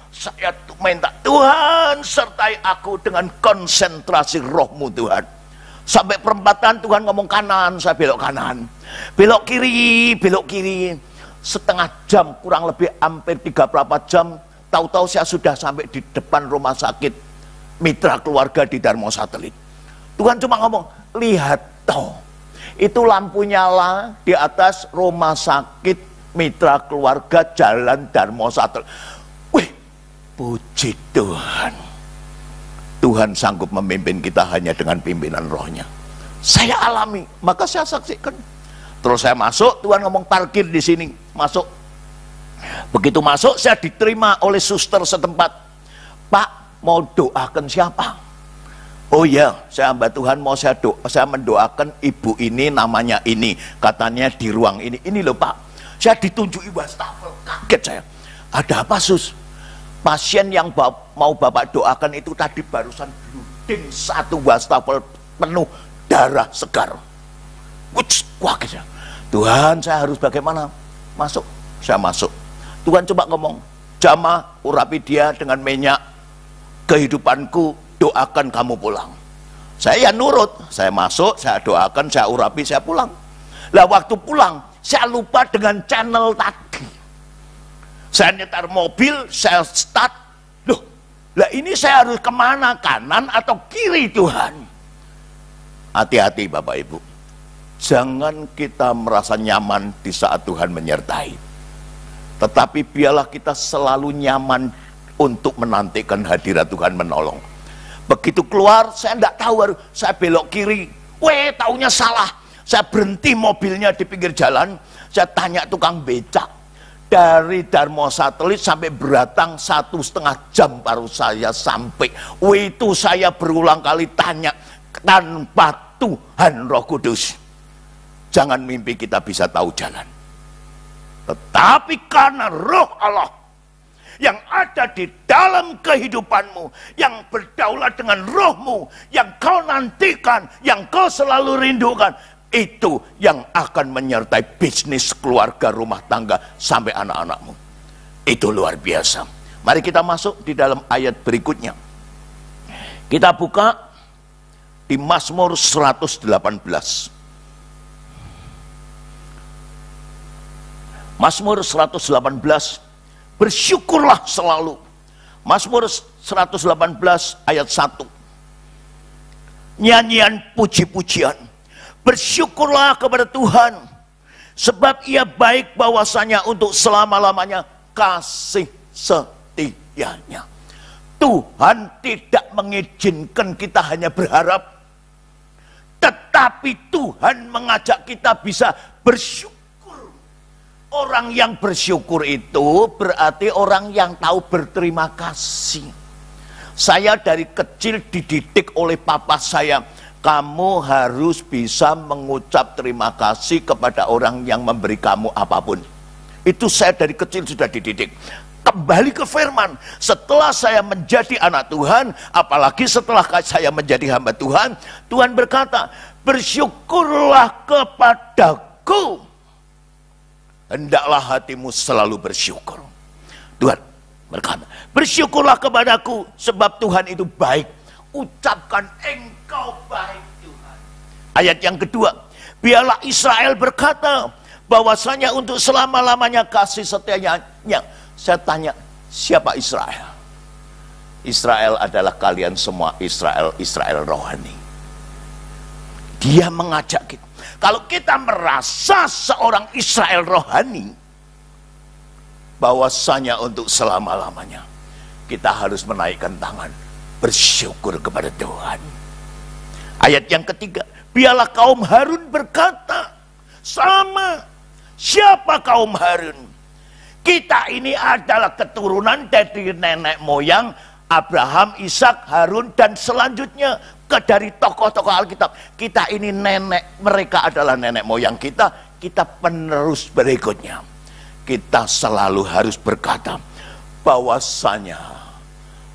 saya minta Tuhan sertai aku dengan konsentrasi rohmu Tuhan. Sampai perempatan Tuhan ngomong kanan, saya belok kanan. Belok kiri, belok kiri. Setengah jam, kurang lebih hampir 3-4 jam, tahu-tahu saya sudah sampai di depan rumah sakit Mitra Keluarga di Darmo Satelit. Tuhan cuma ngomong, lihat toh, itu lampu nyala di atas rumah sakit Mitra Keluarga Jalan Darmo Satelit. Wih, puji Tuhan. Tuhan sanggup memimpin kita hanya dengan pimpinan rohnya. Saya alami, maka saya saksikan. Terus saya masuk, Tuhan ngomong parkir di sini, masuk. Begitu masuk, saya diterima oleh suster setempat. Pak, mau doakan siapa? Oh ya, saya hamba Tuhan, mau saya mendoakan ibu ini, namanya ini, katanya di ruang ini. Ini loh Pak, saya ditunjuki wastafel, kaget saya. Ada apa sus? Pasien yang mau Bapak doakan itu tadi barusan bluding 1 wastafel penuh darah segar. Wah, gitu. Tuhan, saya harus bagaimana? Masuk, saya masuk. Tuhan coba ngomong, jamaah urapi dia dengan minyak kehidupanku, doakan kamu pulang. Saya ya nurut, saya masuk, saya doakan, saya urapi, saya pulang. Lah waktu pulang, saya lupa dengan channel tadi. Saya nyetar mobil, saya start. Loh, lah ini saya harus kemana? Kanan atau kiri Tuhan? Hati-hati Bapak Ibu. Jangan kita merasa nyaman di saat Tuhan menyertai. Tetapi biarlah kita selalu nyaman untuk menantikan hadirat Tuhan menolong. Begitu keluar, saya tidak tahu, saya belok kiri, taunya salah. Saya berhenti mobilnya di pinggir jalan, saya tanya tukang becak. Dari Darmo Satelit sampai Beratang 1,5 jam baru saya sampai. Itu saya berulang kali tanya, tanpa Tuhan Roh Kudus, jangan mimpi kita bisa tahu jalan. Tetapi karena Roh Allah yang ada di dalam kehidupanmu, yang berdaulat dengan rohmu, yang kau nantikan, yang kau selalu rindukan, itu yang akan menyertai bisnis, keluarga, rumah tangga, sampai anak-anakmu. Itu luar biasa. Mari kita masuk di dalam ayat berikutnya. Kita buka di Mazmur 118. Mazmur 118, bersyukurlah selalu. Mazmur 118 ayat 1. Nyanyian puji-pujian. Bersyukurlah kepada Tuhan, sebab Ia baik, bahwasanya untuk selama-lamanya kasih setianya. Tuhan tidak mengizinkan kita hanya berharap, tetapi Tuhan mengajak kita bisa bersyukur. Orang yang bersyukur itu berarti orang yang tahu berterima kasih. Saya dari kecil dididik oleh papa saya, kamu harus bisa mengucap terima kasih kepada orang yang memberi kamu apapun. Itu saya dari kecil sudah dididik. Kembali ke firman, setelah saya menjadi anak Tuhan, apalagi setelah saya menjadi hamba Tuhan, Tuhan berkata, bersyukurlah kepadaku. Hendaklah hatimu selalu bersyukur. Tuhan berkata, bersyukurlah kepadaku, sebab Tuhan itu baik. Ucapkan, engkau baik Tuhan. Ayat yang kedua, biarlah Israel berkata, bahwasanya untuk selama-lamanya kasih setianya. Saya tanya, siapa Israel? Israel adalah kalian semua, Israel rohani. Dia mengajak kita. Kalau kita merasa seorang Israel rohani, bahwasanya untuk selama-lamanya, kita harus menaikkan tangan, bersyukur kepada Tuhan. Ayat yang ketiga, biarlah kaum Harun berkata, sama. Siapa kaum Harun? Kita ini adalah keturunan dari nenek moyang Abraham, Ishak, Harun, dan selanjutnya dari tokoh-tokoh Alkitab. Kita ini nenek, mereka adalah nenek moyang kita, kita penerus berikutnya. Kita selalu harus berkata bahwasanya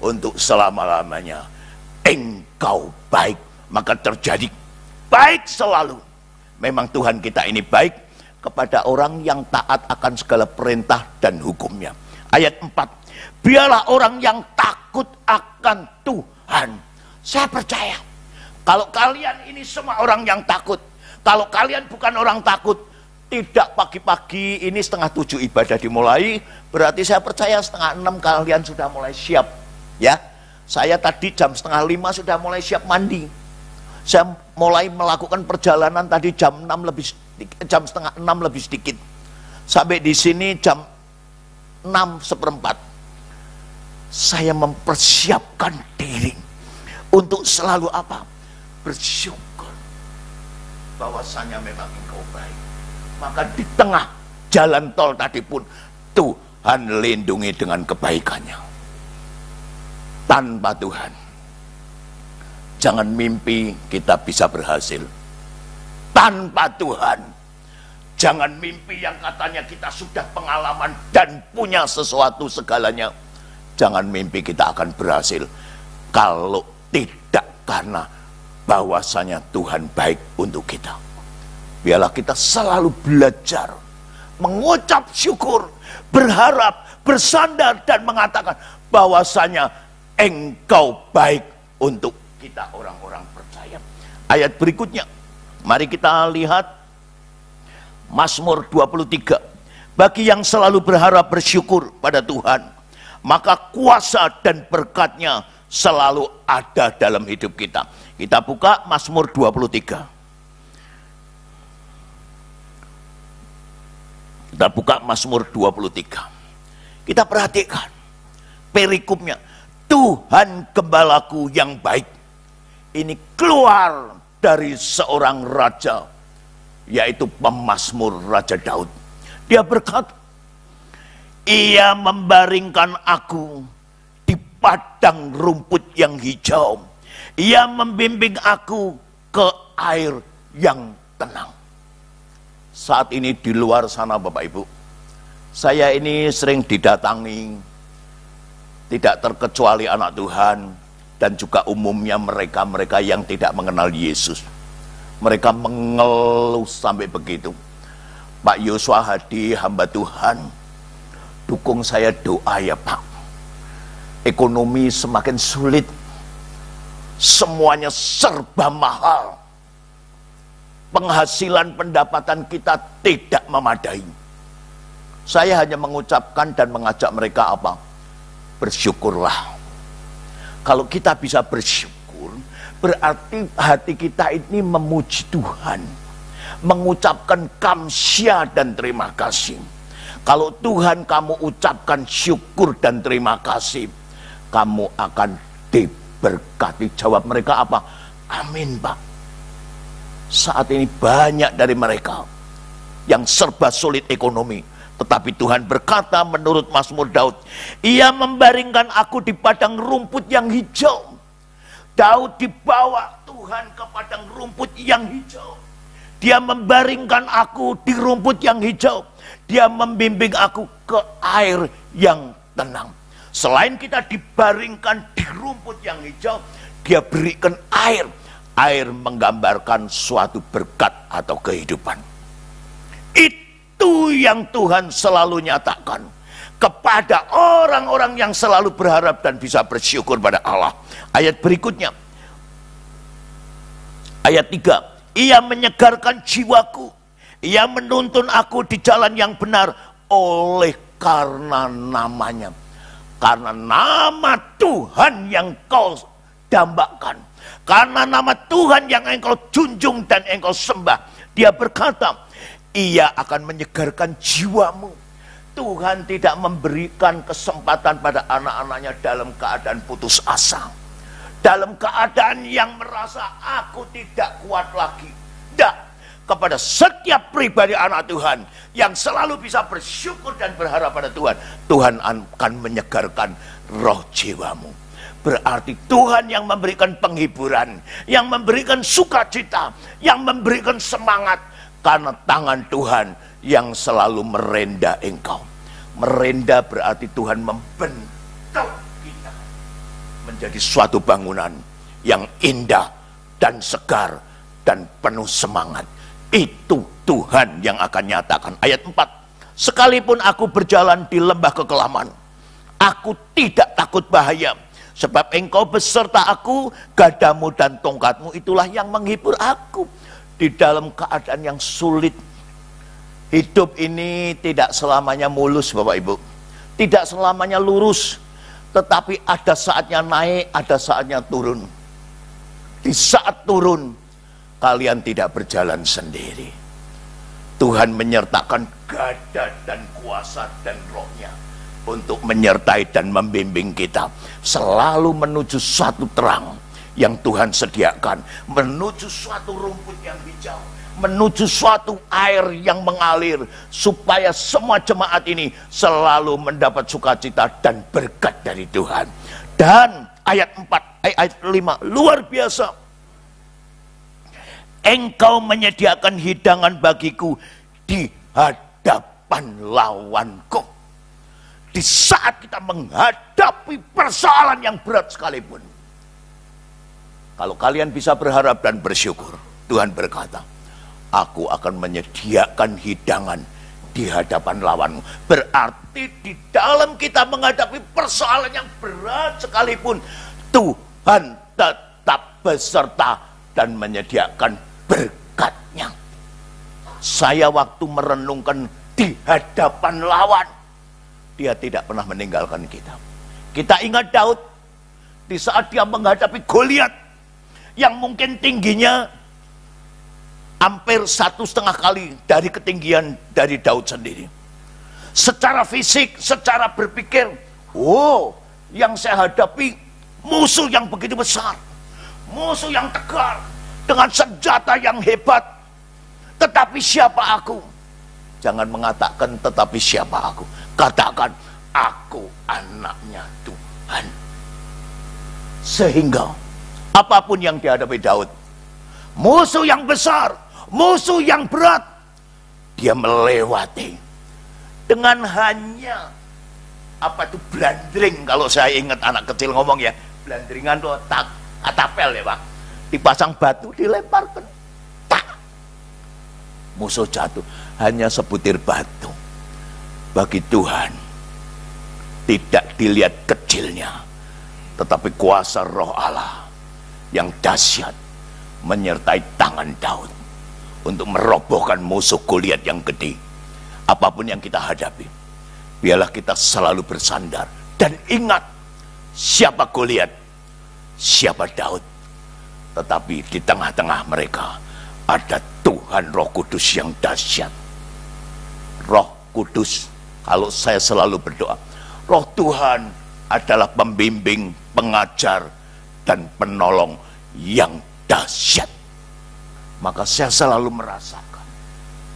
untuk selama-lamanya engkau baik, maka terjadi baik selalu. Memang Tuhan kita ini baik kepada orang yang taat akan segala perintah dan hukumnya. Ayat 4, biarlah orang yang takut akan Tuhan. Saya percaya, kalau kalian ini semua orang yang takut, kalau kalian bukan orang takut, tidak pagi-pagi ini 6:30 ibadah dimulai, berarti saya percaya 5:30 kalian sudah mulai siap. Ya, saya tadi jam 4:30 sudah mulai siap mandi. Saya mulai melakukan perjalanan tadi jam 5:30 lebih sedikit. Sampai di sini jam 6:15. Saya mempersiapkan diri untuk selalu apa? Bersyukur bahwasanya memang engkau baik. Maka di tengah jalan tol tadi pun Tuhan lindungi dengan kebaikannya. Tanpa Tuhan, jangan mimpi kita bisa berhasil. Tanpa Tuhan, jangan mimpi yang katanya kita sudah pengalaman dan punya sesuatu segalanya. Jangan mimpi kita akan berhasil kalau tidak karena bahwasanya Tuhan baik untuk kita. Biarlah kita selalu belajar mengucap syukur, berharap, bersandar dan mengatakan bahwasanya engkau baik untuk kita orang-orang percaya. Ayat berikutnya, mari kita lihat Mazmur 23. Bagi yang selalu berharap bersyukur pada Tuhan, maka kuasa dan berkat-Nya selalu ada dalam hidup kita. Kita buka Mazmur 23. Kita buka Mazmur 23. Kita perhatikan perikopnya. Tuhan gembalaku yang baik. Ini keluar dari seorang raja, yaitu pemazmur Raja Daud. Dia berkata, Ia membaringkan aku di padang rumput yang hijau. Ia membimbing aku ke air yang tenang. Saat ini di luar sana Bapak Ibu, saya ini sering didatangi, tidak terkecuali anak Tuhan, dan juga umumnya mereka-mereka yang tidak mengenal Yesus. Mereka mengeluh sampai begitu. Pak Yosua Hadi, hamba Tuhan, dukung saya doa ya Pak. Ekonomi semakin sulit, semuanya serba mahal. Penghasilan pendapatan kita tidak memadai. Saya hanya mengucapkan dan mengajak mereka apa? Bersyukurlah. Kalau kita bisa bersyukur, berarti hati kita ini memuji Tuhan, mengucapkan kamsya dan terima kasih. Kalau Tuhan kamu ucapkan syukur dan terima kasih, kamu akan diberkati. Jawab mereka apa? Amin Pak. Saat ini banyak dari mereka yang serba sulit ekonomi, tetapi Tuhan berkata menurut Mazmur Daud, Ia membaringkan aku di padang rumput yang hijau. Daud dibawa Tuhan ke padang rumput yang hijau. Dia membaringkan aku di rumput yang hijau. Dia membimbing aku ke air yang tenang. Selain kita dibaringkan di rumput yang hijau, Dia berikan air. Air menggambarkan suatu berkat atau kehidupan. Itu yang Tuhan selalu nyatakan kepada orang-orang yang selalu berharap dan bisa bersyukur pada Allah. Ayat berikutnya, ayat 3. Ia menyegarkan jiwaku. Ia menuntun aku di jalan yang benar oleh karena namanya. Karena nama Tuhan yang kau dambakan. Karena nama Tuhan yang engkau junjung dan engkau sembah. Dia berkata, Ia akan menyegarkan jiwamu. Tuhan tidak memberikan kesempatan pada anak-anaknya dalam keadaan putus asa, dalam keadaan yang merasa aku tidak kuat lagi. Tidak. Kepada setiap pribadi anak Tuhan yang selalu bisa bersyukur dan berharap pada Tuhan, Tuhan akan menyegarkan roh jiwamu. Berarti Tuhan yang memberikan penghiburan, yang memberikan sukacita, yang memberikan semangat. Karena tangan Tuhan yang selalu merenda engkau. Merenda berarti Tuhan membentuk kita menjadi suatu bangunan yang indah dan segar dan penuh semangat. Itu Tuhan yang akan nyatakan. Ayat 4. Sekalipun aku berjalan di lembah kekelaman, aku tidak takut bahaya. Sebab engkau beserta aku, gadamu dan tongkatmu itulah yang menghibur aku. Di dalam keadaan yang sulit, hidup ini tidak selamanya mulus Bapak Ibu. Tidak selamanya lurus. Tetapi ada saatnya naik, ada saatnya turun. Di saat turun, kalian tidak berjalan sendiri. Tuhan menyertakan gada dan kuasa dan rohnya untuk menyertai dan membimbing kita selalu menuju suatu terang yang Tuhan sediakan, menuju suatu rumput yang hijau, menuju suatu air yang mengalir, supaya semua jemaat ini selalu mendapat sukacita dan berkat dari Tuhan. Dan ayat 4, ayat 5 luar biasa. Engkau menyediakan hidangan bagiku di hadapan lawanku. Di saat kita menghadapi persoalan yang berat sekalipun, kalau kalian bisa berharap dan bersyukur, Tuhan berkata, aku akan menyediakan hidangan di hadapan lawanmu. Berarti di dalam kita menghadapi persoalan yang berat sekalipun, Tuhan tetap beserta dan menyediakan berkat-Nya. Saya waktu merenungkan di hadapan lawan, Dia tidak pernah meninggalkan kita. Kita ingat Daud di saat dia menghadapi Goliat yang mungkin tingginya hampir 1,5 kali dari ketinggian dari Daud sendiri. secara fisik, secara berpikir, oh, yang saya hadapi musuh yang begitu besar, musuh yang tegar, dengan senjata yang hebat. Tetapi siapa aku? Jangan mengatakan tetapi siapa aku. Katakan aku anaknya Tuhan. Sehingga apapun yang dihadapi Daud, musuh yang besar, musuh yang berat, dia melewati dengan hanya apa itu blandring. Kalau saya ingat anak kecil ngomong ya, blandringan tuh atapel ya Pak, dipasang batu, dilemparkan, tak, musuh jatuh. Hanya sebutir batu. Bagi Tuhan tidak dilihat kecilnya, tetapi kuasa Roh Allah yang dahsyat menyertai tangan Daud untuk merobohkan musuh Goliat yang gede. Apapun yang kita hadapi, biarlah kita selalu bersandar dan ingat siapa Goliat, siapa Daud. Tetapi di tengah-tengah mereka ada Tuhan Roh Kudus yang dahsyat. Roh Kudus, kalau saya selalu berdoa, Roh Tuhan adalah pembimbing, pengajar, dan penolong yang dahsyat. Maka saya selalu merasakan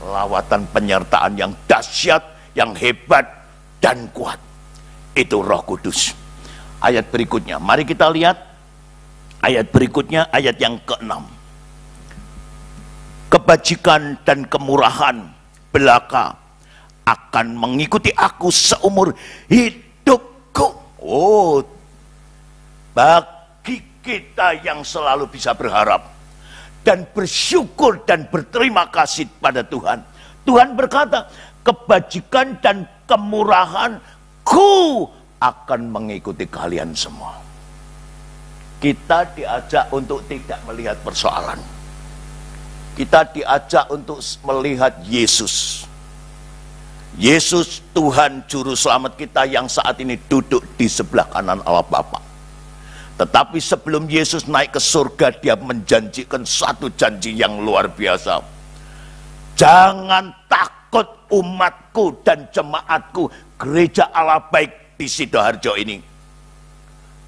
lawatan penyertaan yang dahsyat, yang hebat dan kuat. Itu Roh Kudus. Ayat berikutnya, mari kita lihat ayat berikutnya, ayat yang ke-6. Kebajikan dan kemurahan belaka akan mengikuti aku seumur hidupku. Oh, bagi kita yang selalu bisa berharap dan bersyukur dan berterima kasih pada Tuhan, Tuhan berkata, kebajikan dan kemurahanku akan mengikuti kalian semua. Kita diajak untuk tidak melihat persoalan. Kita diajak untuk melihat Yesus. Yesus Tuhan Juru Selamat kita yang saat ini duduk di sebelah kanan Allah Bapa. Tetapi sebelum Yesus naik ke surga, dia menjanjikan satu janji yang luar biasa. Jangan takut umatku dan jemaatku, gereja Allah baik di Sidoarjo ini.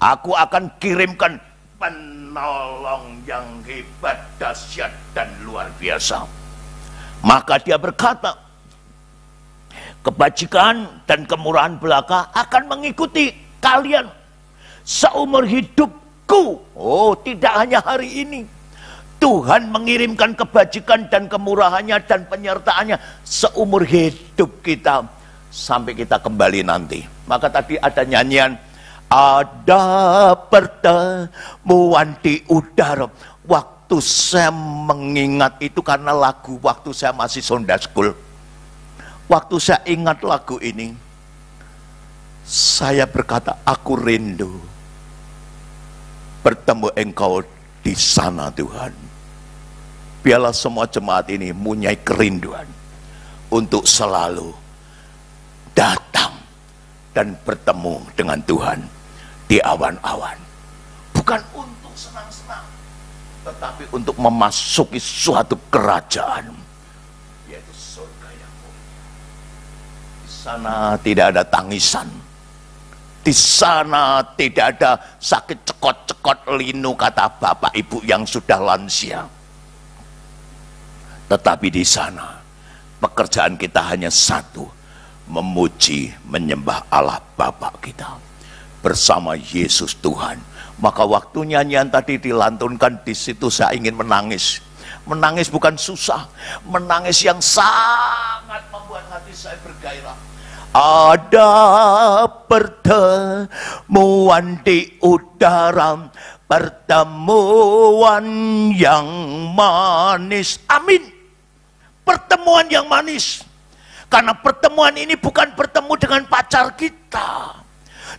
Aku akan kirimkan penolong yang hebat, dahsyat, dan luar biasa. Maka dia berkata, kebajikan dan kemurahan belaka akan mengikuti kalian seumur hidupku. Oh, tidak hanya hari ini. Tuhan mengirimkan kebajikan dan kemurahannya dan penyertaannya seumur hidup kita sampai kita kembali nanti. Maka tadi ada nyanyian, ada pertemuan di udara. Waktu saya mengingat itu karena lagu waktu saya masih Sunday School. Waktu saya ingat lagu ini, saya berkata, aku rindu bertemu Engkau di sana Tuhan. Biarlah semua jemaat ini mempunyai kerinduan untuk selalu datang dan bertemu dengan Tuhan di awan-awan. Bukan untuk senang-senang, tetapi untuk memasuki suatu kerajaan, yaitu surga yang mulia. Di sana tidak ada tangisan. Di sana tidak ada sakit cekot-cekot linu, kata bapak ibu yang sudah lansia. Tetapi di sana pekerjaan kita hanya satu, memuji, menyembah Allah Bapa kita bersama Yesus Tuhan. Maka waktu nyanyian tadi dilantunkan di situ, saya ingin menangis. Menangis bukan susah, menangis yang sangat membuat hati saya bergairah. Ada pertemuan di udara, pertemuan yang manis. Amin. Pertemuan yang manis. Karena pertemuan ini bukan bertemu dengan pacar kita,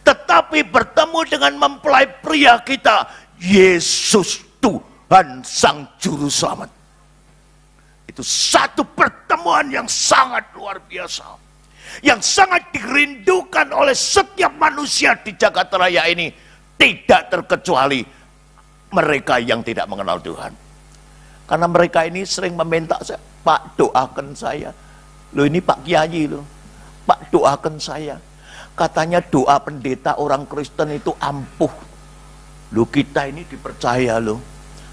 tetapi bertemu dengan mempelai pria kita, Yesus Tuhan Sang Juru Selamat. Itu satu pertemuan yang sangat luar biasa, yang sangat dirindukan oleh setiap manusia di jagat raya ini, tidak terkecuali mereka yang tidak mengenal Tuhan. Karena mereka ini sering meminta saya, Pak, doakan saya. Loh, ini Pak Kiai loh, Pak doakan saya. Katanya doa pendeta orang Kristen itu ampuh. Loh, kita ini dipercaya loh.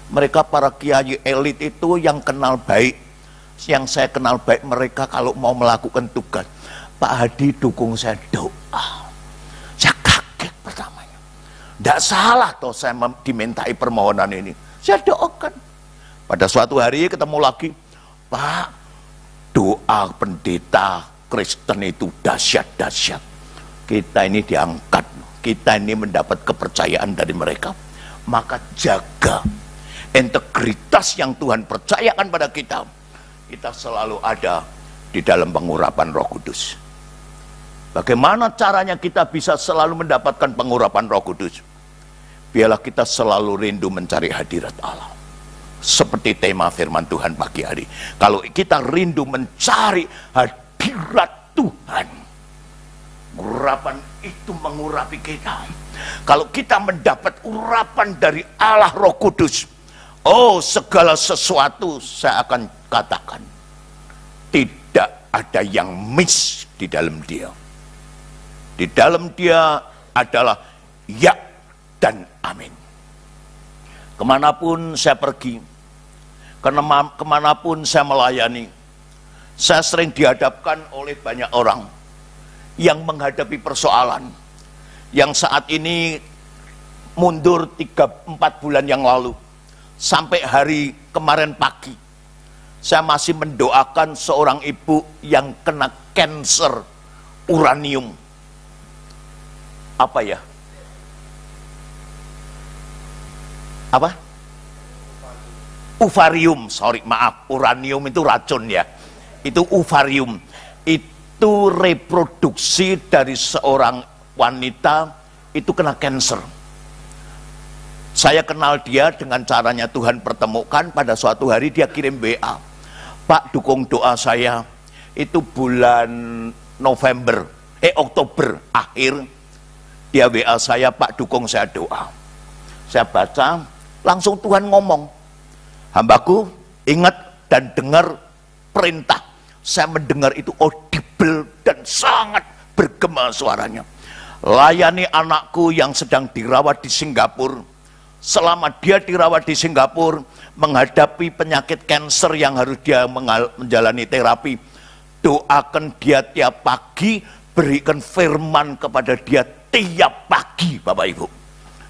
Mereka para kiai elit itu yang kenal baik. Yang saya kenal baik mereka kalau mau melakukan tugas. Pak Hadi dukung saya doa. Saya kaget pertamanya. Tidak salah toh saya dimintai permohonan ini. Saya doakan. Pada suatu hari ketemu lagi. Pak, doa pendeta Kristen itu dahsyat-dahsyat. Kita ini diangkat, kita ini mendapat kepercayaan dari mereka. Maka jaga integritas yang Tuhan percayakan pada kita. Kita selalu ada di dalam pengurapan Roh Kudus. Bagaimana caranya kita bisa selalu mendapatkan pengurapan Roh Kudus? Biarlah kita selalu rindu mencari hadirat Allah. Seperti tema firman Tuhan pagi hari. Kalau kita rindu mencari hadirat Tuhan, urapan itu mengurapi kita. Kalau kita mendapat urapan dari Allah Roh Kudus, oh segala sesuatu saya akan katakan tidak ada yang miss di dalam dia. Di dalam dia adalah ya dan amin. Kemanapun saya pergi, kemanapun saya melayani, saya sering dihadapkan oleh banyak orang yang menghadapi persoalan yang saat ini mundur 3-4 bulan yang lalu sampai hari kemarin pagi saya masih mendoakan seorang ibu yang kena kanker uranium uvarium, maaf, uranium itu racun ya, itu uvarium. Itu reproduksi dari seorang wanita itu kena kanker. Saya kenal dia dengan caranya Tuhan pertemukan. Pada suatu hari dia kirim WA, Pak dukung doa saya. Itu bulan Oktober akhir dia WA saya, Pak dukung saya doa. Saya baca, langsung Tuhan ngomong, hambaku ingat dan dengar perintah. Saya mendengar itu audible dan sangat bergema suaranya. Layani anakku yang sedang dirawat di Singapura. Selama dia dirawat di Singapura, menghadapi penyakit kanker yang harus dia menjalani terapi, doakan dia tiap pagi, berikan firman kepada dia tiap pagi, Bapak Ibu.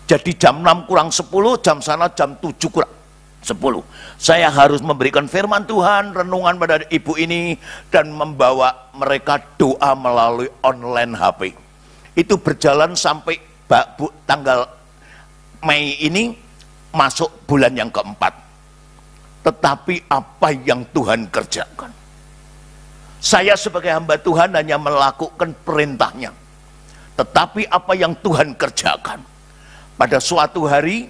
Jadi jam 6 kurang 10, jam sana jam 7 kurang 10. Saya harus memberikan firman Tuhan, renungan pada ibu ini, dan membawa mereka doa melalui online HP. Itu berjalan sampai tanggal Mei ini masuk bulan yang keempat. Tetapi apa yang Tuhan kerjakan? Saya sebagai hamba Tuhan hanya melakukan perintahnya. Tetapi apa yang Tuhan kerjakan? Pada suatu hari,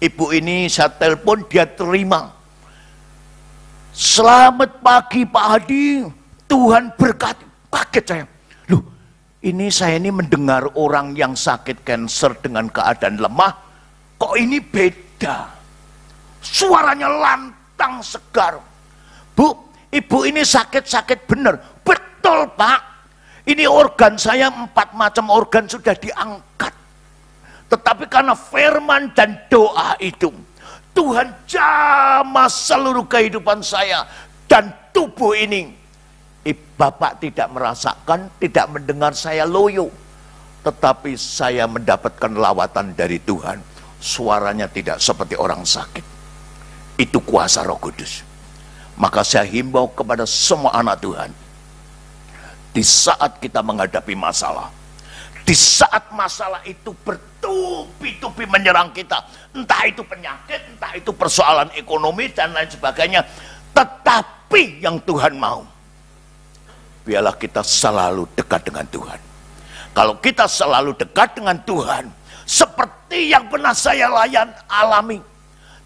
ibu ini saya telepon, dia terima. Selamat pagi Pak Hadi, Tuhan berkati. Kaget saya. Loh, ini saya ini mendengar orang yang sakit kanker dengan keadaan lemah, kok ini beda. Suaranya lantang segar. Bu, ibu ini sakit-sakit benar. Betul Pak, ini organ saya 4 macam organ sudah diangkat. Tetapi karena firman dan doa itu, Tuhan jamah seluruh kehidupan saya dan tubuh ini. Bapak tidak merasakan, tidak mendengar saya loyo. Tetapi saya mendapatkan lawatan dari Tuhan. Suaranya tidak seperti orang sakit. Itu kuasa Roh Kudus. Maka saya himbau kepada semua anak Tuhan. Di saat kita menghadapi masalah, di saat masalah itu bertubi-tubi menyerang kita, entah itu penyakit, entah itu persoalan ekonomi dan lain sebagainya, tetapi yang Tuhan mau, biarlah kita selalu dekat dengan Tuhan. Kalau kita selalu dekat dengan Tuhan, seperti yang pernah saya alami,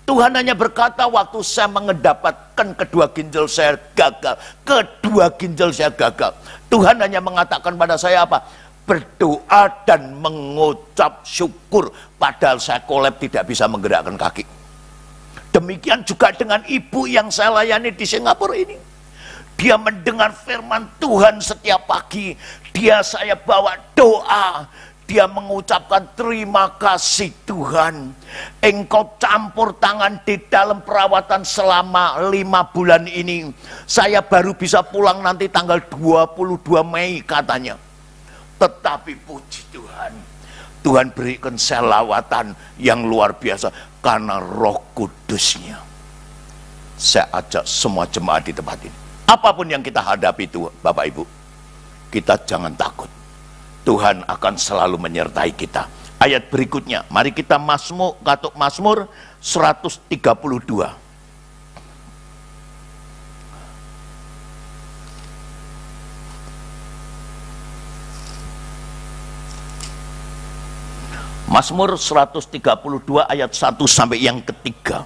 Tuhan hanya berkata waktu saya mendapatkan kedua ginjal saya gagal, Tuhan hanya mengatakan pada saya apa? Berdoa dan mengucap syukur, padahal saya kolab tidak bisa menggerakkan kaki. Demikian juga dengan ibu yang saya layani di Singapura ini. dia mendengar firman Tuhan setiap pagi. Dia saya bawa doa, dia mengucapkan terima kasih Tuhan. Engkau campur tangan di dalam perawatan selama 5 bulan ini. Saya baru bisa pulang nanti tanggal 22 Mei katanya. Tetapi puji Tuhan, Tuhan berikan saya lawatan yang luar biasa karena Roh Kudusnya. Saya ajak semua jemaat di tempat ini, apapun yang kita hadapi itu Bapak Ibu, kita jangan takut. Tuhan akan selalu menyertai kita. Ayat berikutnya, mari kita Mazmur 132. Mazmur 132 ayat 1 sampai yang ketiga.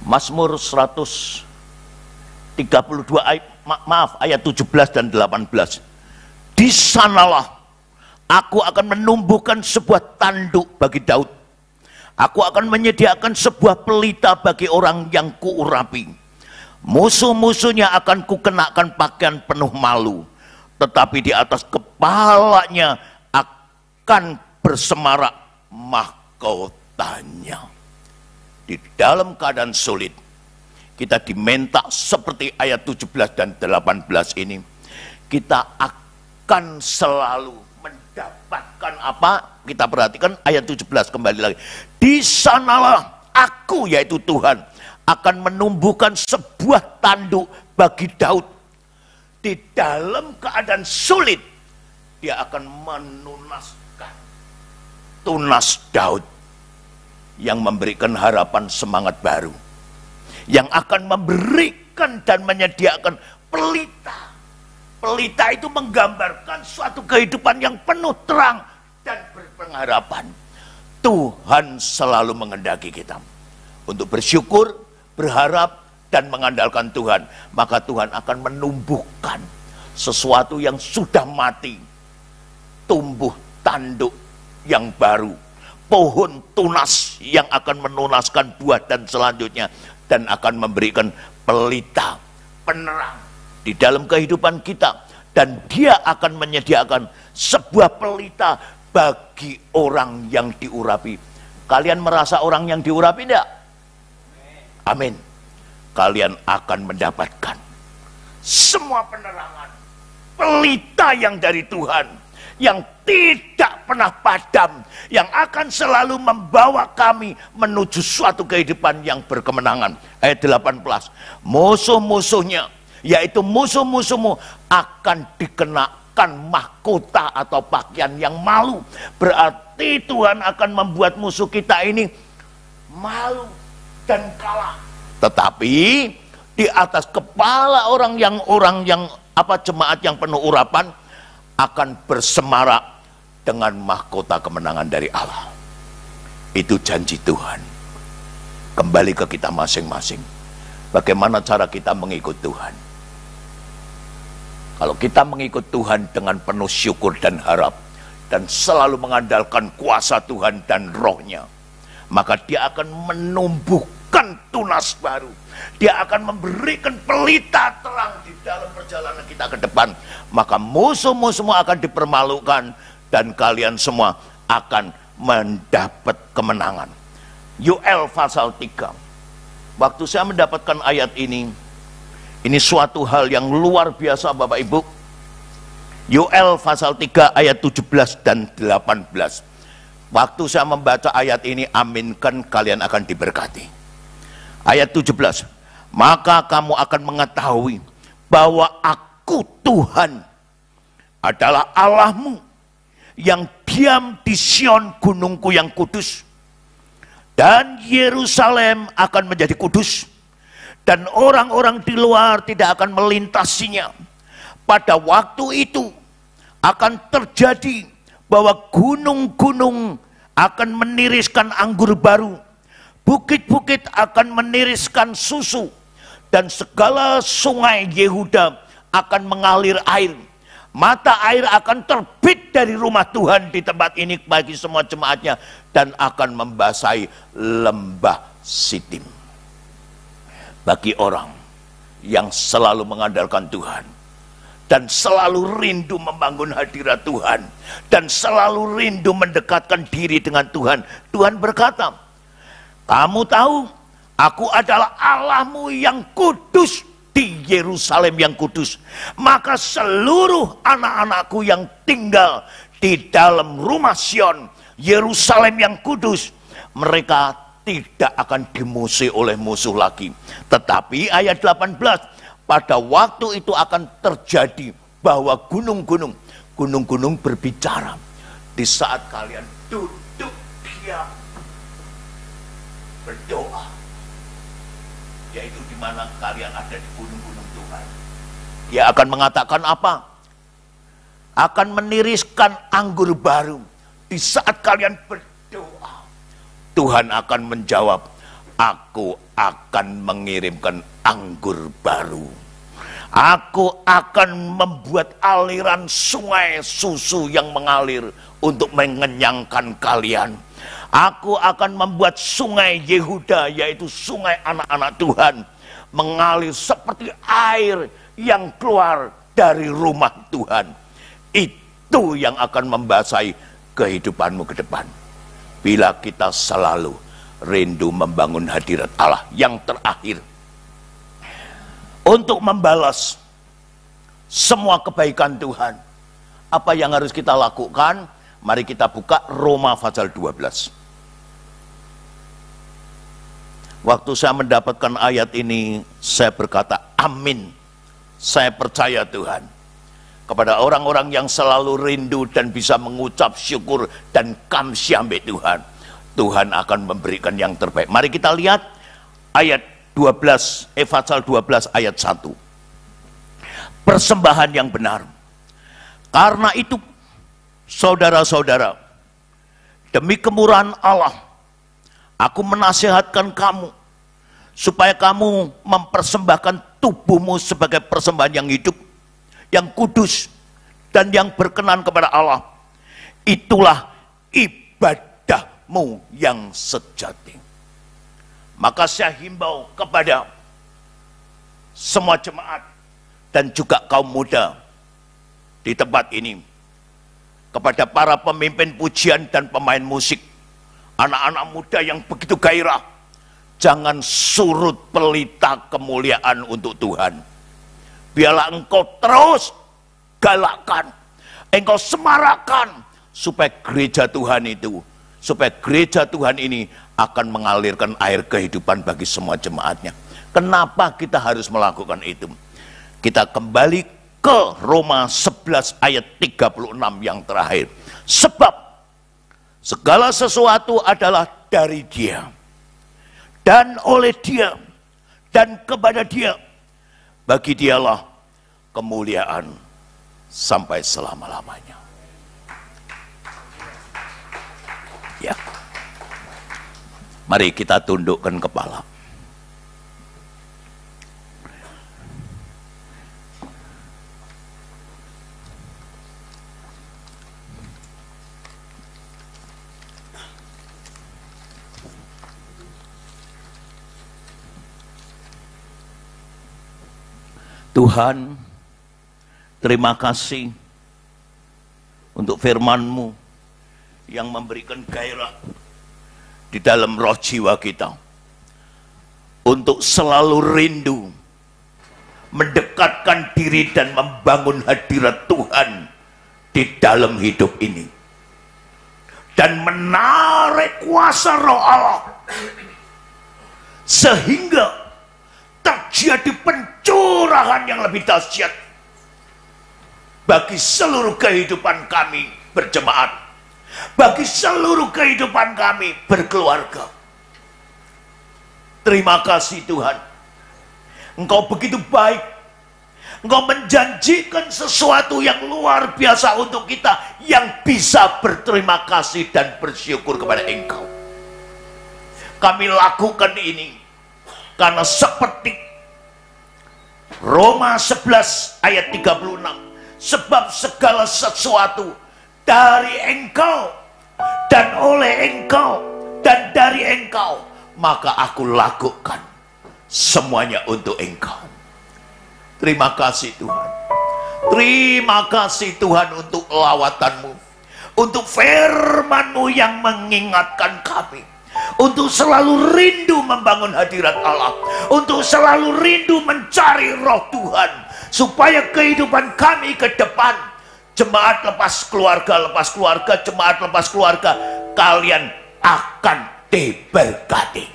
Mazmur 132 ayat 17 dan 18. Di sanalah aku akan menumbuhkan sebuah tanduk bagi Daud. Aku akan menyediakan sebuah pelita bagi orang yang kuurapi. Musuh-musuhnya akan kukenakan pakaian penuh malu, tetapi di atas kepalanya akan bersemarak mahkotanya. Di dalam keadaan sulit, kita diminta seperti ayat 17 dan 18 ini, kita akan selalu mendapatkan apa? Kita perhatikan ayat 17 kembali lagi. Di sanalah aku, yaitu Tuhan, akan menumbuhkan sebuah tanduk bagi Daud. Di dalam keadaan sulit, dia akan menunaskan tunas Daud, yang memberikan harapan semangat baru, yang akan memberikan dan menyediakan pelita. Pelita itu menggambarkan suatu kehidupan yang penuh terang dan berpengharapan. Tuhan selalu menghendaki kita untuk bersyukur, berharap, dan mengandalkan Tuhan. Maka Tuhan akan menumbuhkan sesuatu yang sudah mati, tumbuh tanduk yang baru, pohon tunas yang akan menunaskan buah dan selanjutnya, dan akan memberikan pelita, penerang di dalam kehidupan kita. Dan dia akan menyediakan sebuah pelita bagi orang yang diurapi. Kalian merasa orang yang diurapi tidak? Amin. Kalian akan mendapatkan semua penerangan, pelita yang dari Tuhan, yang tidak pernah padam, yang akan selalu membawa kami menuju suatu kehidupan yang berkemenangan. Ayat 18, musuh-musuhnya, yaitu musuh-musuhmu, akan dikenakan mahkota atau pakaian yang malu. Berarti Tuhan akan membuat musuh kita ini malu dan kalah. Tetapi di atas kepala orang yang jemaat yang penuh urapan akan bersemarak dengan mahkota kemenangan dari Allah. Itu janji Tuhan. Kembali ke kita masing-masing. Bagaimana cara kita mengikut Tuhan? Kalau kita mengikut Tuhan dengan penuh syukur dan harap, dan selalu mengandalkan kuasa Tuhan dan Roh-Nya, maka dia akan menumbuhkan tunas baru. Dia akan memberikan pelita terang di dalam perjalanan kita ke depan. Maka musuh-musuhmu akan dipermalukan, dan kalian semua akan mendapat kemenangan. Yoel pasal 3. Waktu saya mendapatkan ayat ini suatu hal yang luar biasa Bapak Ibu. Yoel pasal 3 ayat 17 dan 18. Waktu saya membaca ayat ini, aminkan kalian akan diberkati. Ayat 17, maka kamu akan mengetahui bahwa aku Tuhan adalah Allahmu, yang diam di Sion gunungku yang kudus, dan Yerusalem akan menjadi kudus, dan orang-orang di luar tidak akan melintasinya. Pada waktu itu akan terjadi bahwa gunung-gunung akan meniriskan anggur baru, bukit-bukit akan meniriskan susu, dan segala sungai Yehuda akan mengalir air. Mata air akan terbit dari rumah Tuhan di tempat ini bagi semua jemaatnya, dan akan membasahi lembah Sitim. Bagi orang yang selalu mengandalkan Tuhan dan selalu rindu membangun hadirat Tuhan dan selalu rindu mendekatkan diri dengan Tuhan. Tuhan berkata, kamu tahu aku adalah Allahmu yang kudus di Yerusalem yang kudus. Maka seluruh anak-anakku yang tinggal di dalam rumah Sion, Yerusalem yang kudus, mereka tidak akan dimusuhi oleh musuh lagi. Tetapi ayat 18, pada waktu itu akan terjadi bahwa gunung-gunung berbicara di saat kalian duduk diam berdoa, yaitu di mana kalian ada di gunung-gunung Tuhan. Dia akan mengatakan apa? Akan meniriskan anggur baru. Di saat kalian berdoa, Tuhan akan menjawab, aku akan mengirimkan anggur baru. Aku akan membuat aliran sungai susu yang mengalir untuk mengenyangkan kalian. Aku akan membuat sungai Yehuda, yaitu sungai anak-anak Tuhan, mengalir seperti air yang keluar dari rumah Tuhan. Itu yang akan membasahi kehidupanmu ke depan. Bila kita selalu rindu membangun hadirat Allah. Yang terakhir, untuk membalas semua kebaikan Tuhan, apa yang harus kita lakukan? Mari kita buka Roma pasal 12. Waktu saya mendapatkan ayat ini, saya berkata, amin. Saya percaya Tuhan. Kepada orang-orang yang selalu rindu dan bisa mengucap syukur dan kamsyambe Tuhan, Tuhan akan memberikan yang terbaik. Mari kita lihat ayat 12, pasal 12 ayat 1. Persembahan yang benar. Karena itu, saudara-saudara, demi kemurahan Allah, aku menasihatkan kamu supaya kamu mempersembahkan tubuhmu sebagai persembahan yang hidup, yang kudus, dan yang berkenan kepada Allah. Itulah ibadahmu yang sejati. Maka saya himbau kepada semua jemaat dan juga kaum muda di tempat ini, kepada para pemimpin pujian dan pemain musik, anak-anak muda yang begitu gairah, jangan surut pelita kemuliaan untuk Tuhan. Biarlah engkau terus galakkan, engkau semarakkan, supaya gereja Tuhan itu, supaya gereja Tuhan ini akan mengalirkan air kehidupan bagi semua jemaatnya. Kenapa kita harus melakukan itu? Kita kembali ke Roma 11 ayat 36 yang terakhir. Sebab segala sesuatu adalah dari Dia, dan oleh Dia, dan kepada Dia. Bagi Dialah kemuliaan sampai selama-lamanya. Ya. Mari kita tundukkan kepala. Tuhan, terima kasih untuk firman-Mu yang memberikan gairah di dalam roh jiwa kita untuk selalu rindu mendekatkan diri dan membangun hadirat Tuhan di dalam hidup ini, dan menarik kuasa roh Allah sehingga terjadi pencurahan yang lebih dahsyat bagi seluruh kehidupan kami berjemaat, bagi seluruh kehidupan kami berkeluarga. Terima kasih Tuhan, Engkau begitu baik. Engkau menjanjikan sesuatu yang luar biasa untuk kita, yang bisa berterima kasih dan bersyukur kepada Engkau. Kami lakukan ini karena seperti Roma 11 ayat 36, sebab segala sesuatu dari Engkau, dan oleh Engkau, dan dari Engkau, maka aku lakukan semuanya untuk Engkau. Terima kasih Tuhan. Terima kasih Tuhan untuk lawatan-Mu, untuk firman-Mu yang mengingatkan kami, untuk selalu rindu membangun hadirat Allah, untuk selalu rindu mencari roh Tuhan, supaya kehidupan kami ke depan, jemaat lepas keluarga, jemaat lepas keluarga, kalian akan diberkati.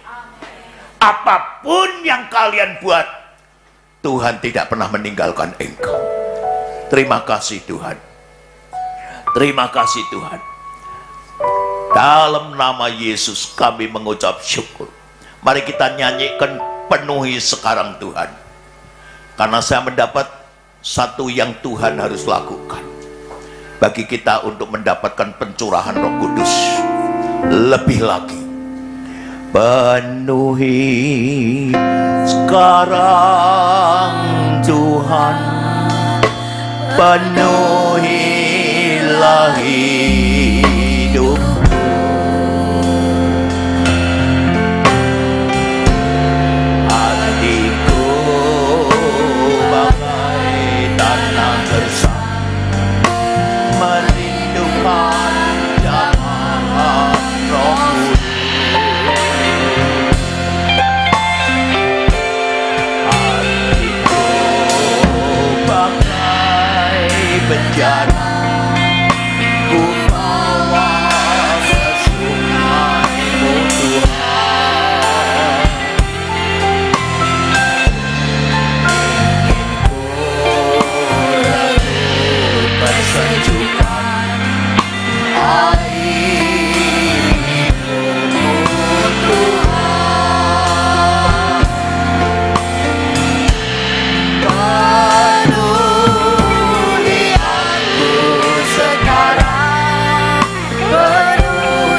Apapun yang kalian buat, Tuhan tidak pernah meninggalkan engkau. Terima kasih Tuhan. Terima kasih Tuhan. Dalam nama Yesus kami mengucap syukur. Mari kita nyanyikan, penuhi sekarang Tuhan. Karena saya mendapat satu yang Tuhan harus lakukan bagi kita untuk mendapatkan pencurahan Roh Kudus lebih lagi. Penuhi sekarang Tuhan, penuhilah hidupku. Hatiku bagai tanah gersang, merindukan jamaah Roh Kudus. Hatiku bagai bencana, ku bawa ke sungai-Mu Tuhan. Ingin ku lakukan sejukan air hidupmu Tuhan. Penuhi aku sekarang, penuhilah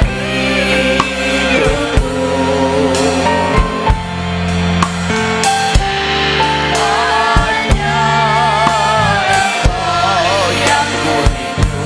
hidupku. Hanya Engkau yang ku rindu,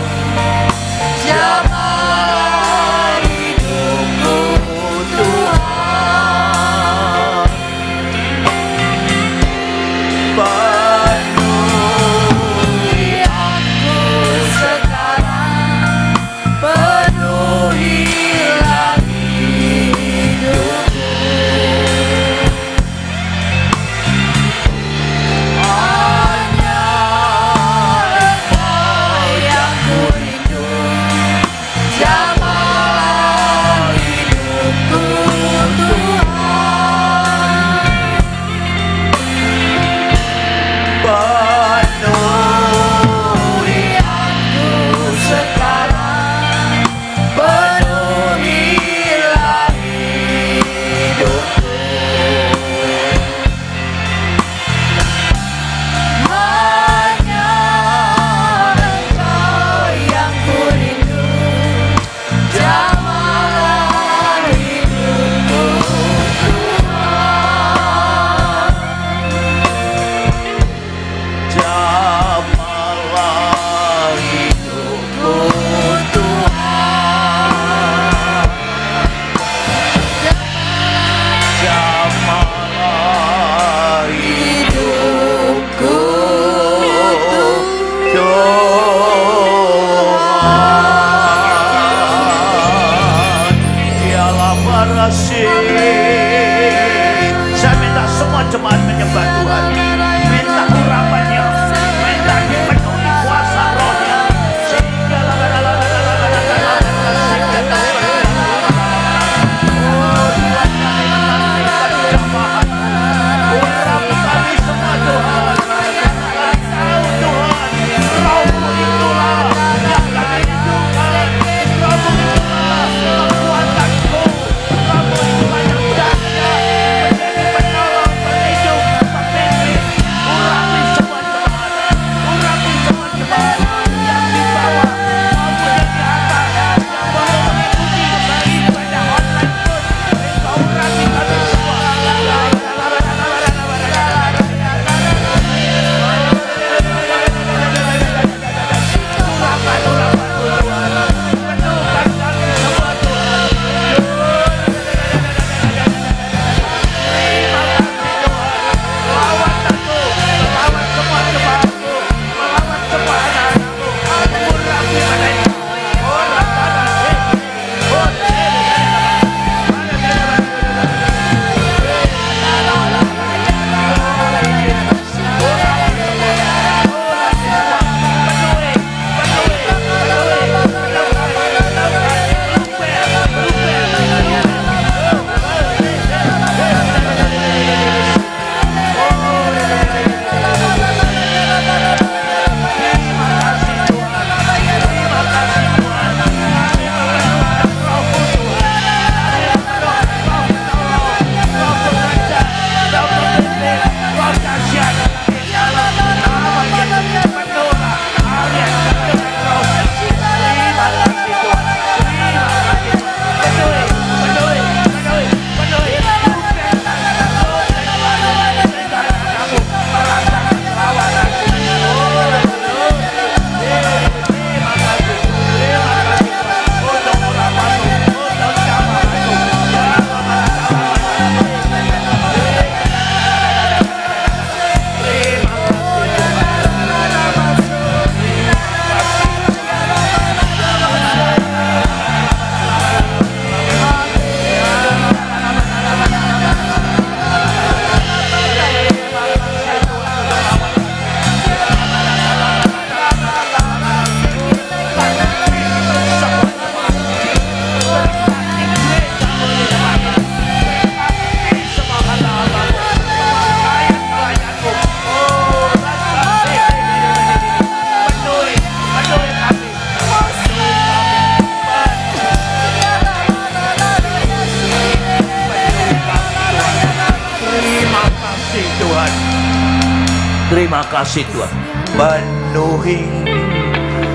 Terima kasih Tuhan. Penuhi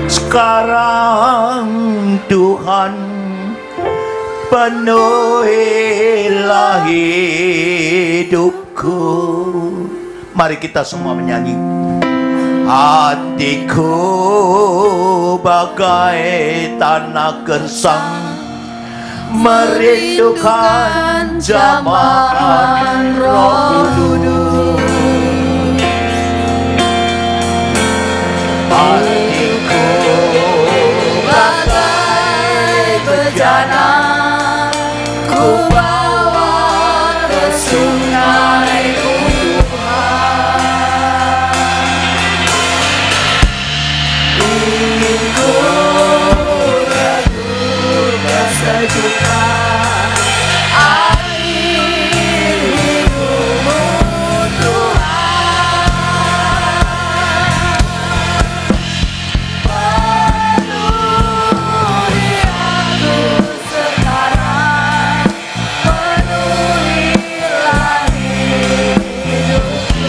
sekarang Tuhan, penuhilah hidupku. Mari kita semua menyanyi. Hatiku bagai tanah gersang, merindukan jamahan Roh Kudus. Hatiku bagai bejana, ku bawa ke sungai ingin ku redup sejuta air hidupmu Tuhan. Penuhi aku sekarang, penuhilah hidupku.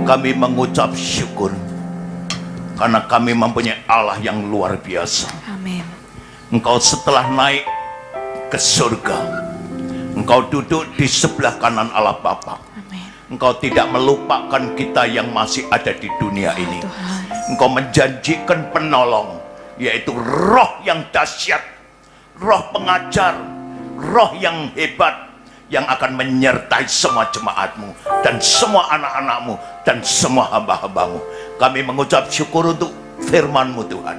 Kami mengucap syukur karena kami mempunyai Allah yang luar biasa. Amin. Engkau setelah naik ke surga, Engkau duduk di sebelah kanan Allah Bapa. Amin. Engkau tidak melupakan kita yang masih ada di dunia ini. Tuhan. Engkau menjanjikan penolong, yaitu Roh yang dahsyat, Roh pengajar, Roh yang hebat, yang akan menyertai semua jemaatmu dan semua anak-anakmu dan semua hamba-hambamu. Kami mengucap syukur untuk firman-Mu Tuhan.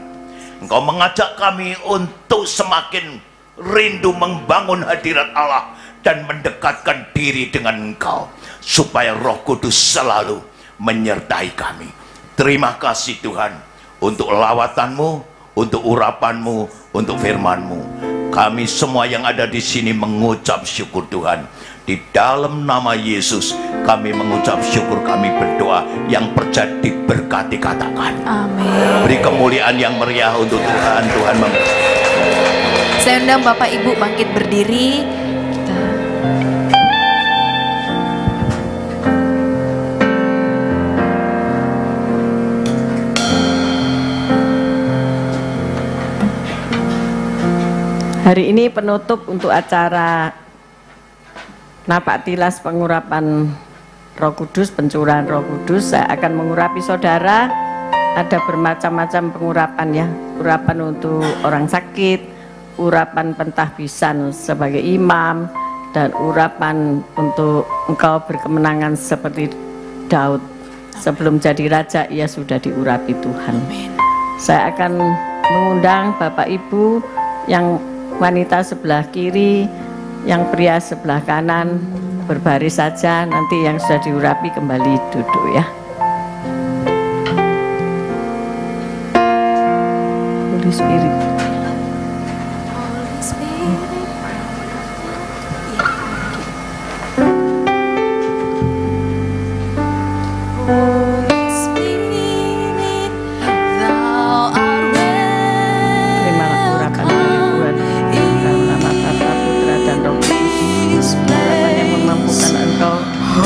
Engkau mengajak kami untuk semakin rindu membangun hadirat Allah dan mendekatkan diri dengan Engkau, supaya Roh Kudus selalu menyertai kami. Terima kasih Tuhan untuk lawatan-Mu, untuk urapan-Mu, untuk firman-Mu. Kami semua yang ada di sini mengucap syukur Tuhan. Di dalam nama Yesus kami mengucap syukur, kami berdoa. Yang percaya diberkati katakan Amin. Beri kemuliaan yang meriah untuk Tuhan. Tuhan memberkati. Saya undang Bapak Ibu bangkit berdiri. Hari ini penutup untuk acara napak tilas pengurapan Roh Kudus, pencurahan Roh Kudus. Saya akan mengurapi saudara. Ada bermacam-macam pengurapan ya. Urapan untuk orang sakit, urapan pentahbisan sebagai imam, dan urapan untuk engkau berkemenangan seperti Daud. Sebelum jadi raja ia sudah diurapi Tuhan. Saya akan mengundang Bapak Ibu yang wanita sebelah kiri, yang pria sebelah kanan berbaris saja, nanti yang sudah diurapi kembali duduk ya. Holy Spirit.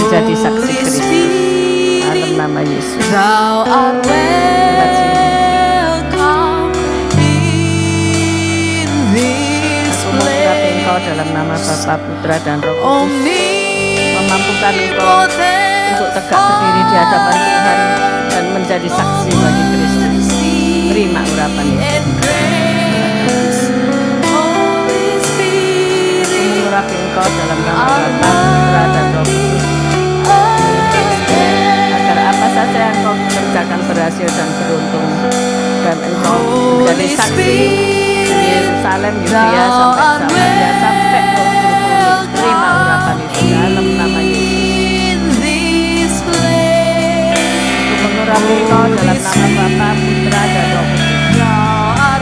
Jadi saksi Kristus dalam nama Yesus. Thou art welcome in this Aku mengurapi engkau dalam nama Bapa, Putra dan Roh Kudus, memampukan engkau untuk tegak berdiri di hadapan Tuhan dan menjadi saksi bagi Kristus. Terima urapan itu. Aku mengurapi engkau dalam nama Bapa, Putra dan Roh Kudus, agar apa saja yang kau kerjakan berhasil dan beruntung, dan engkau menjadi saksi di Yerusalem, Yudea sampai Samaria sampai ke ujung bumi. Terima urapan itu dalam nama Yesus. Aku mengurapi engkau dalam nama Bapa, Putra dan Roh Kudus,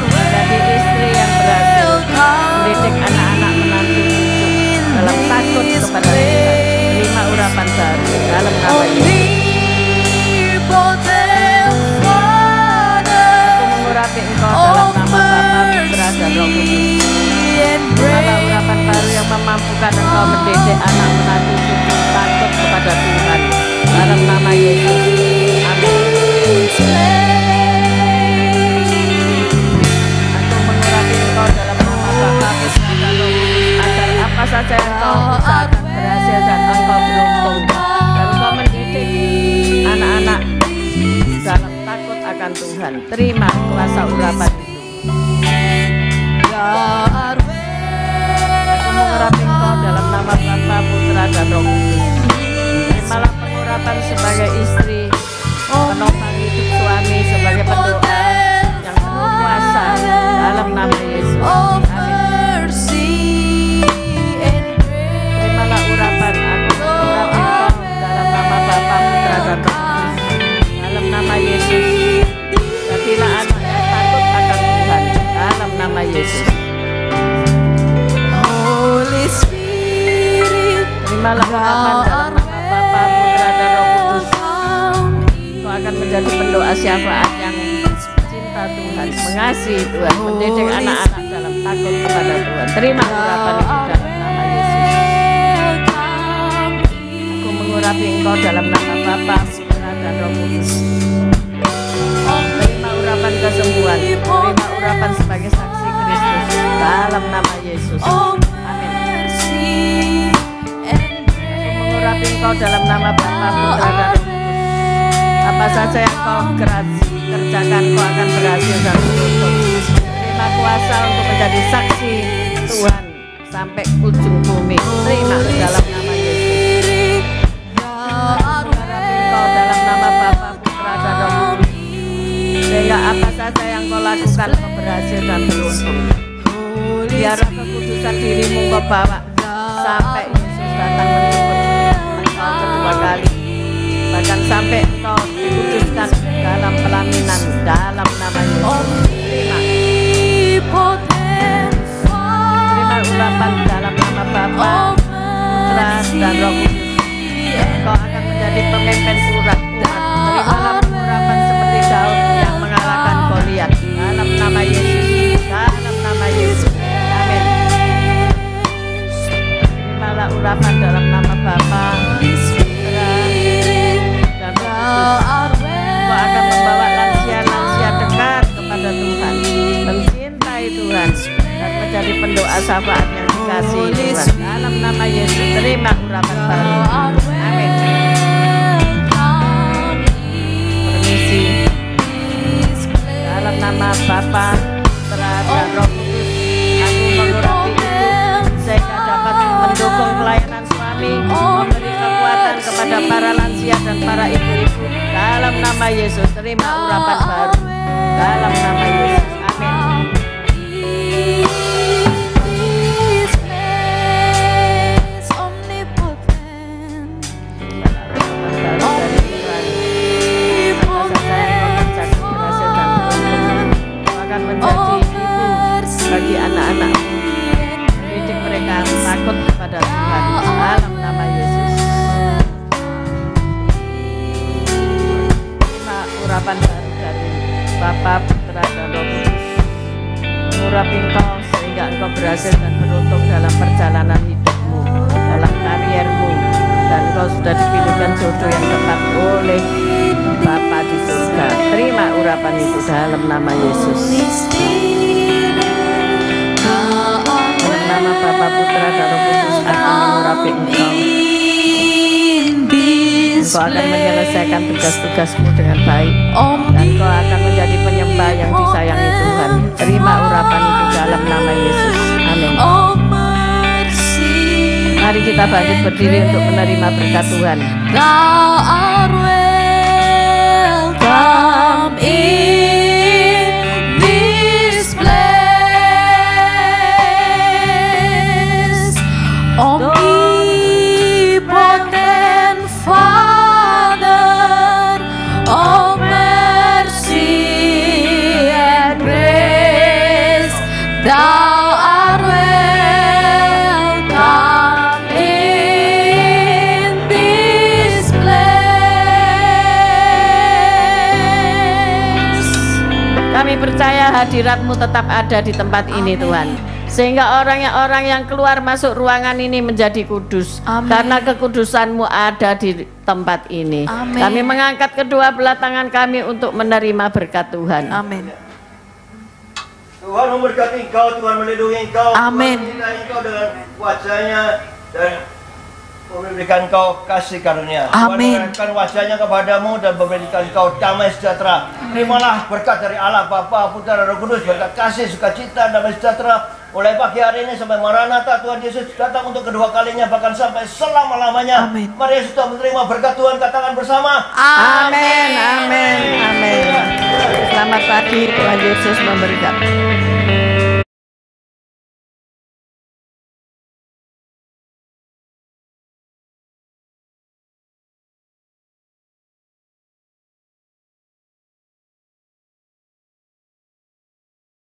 menjadi istri yang berhasil mendidik anak-anak menantu cucu dalam takut kepada Tuhan. Terima urapan baru dalam nama Yesus. Aku mengurapi engkau dalam nama Bapa, Putra dan Roh Kudus. Terimalah urapan baru yang memampukan engkau mendidik anak menantu cucu takut kepada Tuhan dalam nama Yesus. Amin. Aku mengurapi engkau dalam nama Bapa, Putra dan Roh Kudus, agar apa saja yang kau usahakan berhasil dan engkau beruntung, dan engkau mendidik anak-anak dalam takut akan Tuhan. Terima kuasa urapan itu. Aku mengurapi engkau dalam nama Bapa, Putra dan Roh Kudus. Terimalah pengurapan sebagai istri, penopang hidup suami, sebagai pendoa yang penuh kuasa dalam nama Yesus. Amin. Terimalah urapan. Aku mengurapi engkau dalam nama Bapa, Putra dan Roh Kudus, dalam nama Yesus. Jadilah anak yang takut akan Tuhan dalam nama Yesus. Terimalah urapan dalam nama Bapa, Putra dan Roh Kudus. Kau akan menjadi pendoa syafaat yang cinta Tuhan, mengasihi Tuhan, mendidik anak-anak dalam takut kepada Tuhan. Terima urapan itu dalam nama Yesus. Aku mengurapi engkau dalam nama Bapa, Putra dan Roh Kudus. Terima urapan kesembuhan, terima urapan sebagai saksi Kristus dalam nama Yesus. Amin. Aku mengurapi engkau dalam nama Bapa, Putra dan Roh Kudus. Apa saja yang kau kerjakan, kau akan berhasil dan beruntung. Terima kuasa untuk menjadi saksi Tuhan sampai ujung bumi. Terima dalam nama Yesus. Aku mengurapi engkau dalam nama Bapa, Putra dan Roh Kudus, sehingga apa saja yang kau lakukan kau berhasil dan beruntung. Biarlah kekudusan dirimu kau bawa sampai Yesus datang menjemput engkau kedua kali, bahkan sampai engkau dikuduskan dalam pelaminan dalam nama Yesus. Terima urapan dalam nama Bapa, Putra Putra dan Roh Kudus. Engkau akan menjadi pemimpin umat. Terimalah pengurapan seperti Daud yang mengalahkan Goliat. Dalam nama Yesus. Dalam nama Yesus. Amin. Terimalah urapan dalam nama Bapa, Putra, dan Roh Kudus. Engkau akan membawa lansia-lansia dekat kepada Tuhan, mencintai Tuhan, dan menjadi pendoa syafaat yang dikasihi Tuhan. Dalam nama Yesus, terima urapan baru. Amin. Permisi. Dalam nama Bapa, Putra, dan Roh Kudus, aku mengurapi ibu sehingga dapat mendukung pelayanan suami, memberi kekuatan kepada para lansia dan para ibu-ibu. Dalam nama Yesus, terima urapan baru. Dalam nama Yesus, amin. Bagi anak-anakmu, mendidik mereka takut kepada Tuhan. Dalam nama Yesus, terima urapan baru dari Bapa, Putra, dan Roh Kudus. Mengurapi engkau sehingga engkau berhasil dan beruntung dalam perjalanan hidupmu, dalam kariermu, dan engkau sudah dipilihkan jodoh yang tepat oleh Bapa di surga. Terima urapan itu dalam nama Yesus. Nama Bapa, Putra, dan Roh Kudus akan mengurapi engkau. Engkau akan menyelesaikan tugas-tugasmu dengan baik, dan engkau akan menjadi penyembah yang disayangi Tuhan. Terima urapan itu dalam nama Yesus. Amin. Mari kita bangkit berdiri untuk menerima berkat Tuhan. Welcome in this place, omnipotent Father of mercy and grace, Thou art welcome in this place. Kami percaya hadirat-Mu tetap ada di tempat ini, Tuhan, sehingga orang yang keluar masuk ruangan ini menjadi kudus. Amin. Karena kekudusan-Mu ada di tempat ini. Amin. Kami mengangkat kedua belah tangan kami untuk menerima berkat Tuhan. Amin. Tuhan memberkati engkau, Tuhan melindungi engkau, Amin. Tuhan menyertai engkau dengan wajahnya dan memberikan engkau kasih karunia. Amin. Tuhan memberikan wajahnya kepadamu dan memberikan engkau damai sejahtera. Terimalah berkat dari Allah Bapa, Putra, dan Roh Kudus, berkat kasih, sukacita, damai sejahtera mulai pagi hari ini sampai Maranatha. Tuhan Yesus datang untuk kedua kalinya, bahkan sampai selama-lamanya. Amin. Mari Yesus sudah menerima berkat Tuhan, katakan bersama. Amin, amin, amin. Selamat pagi, Tuhan Yesus memberkati.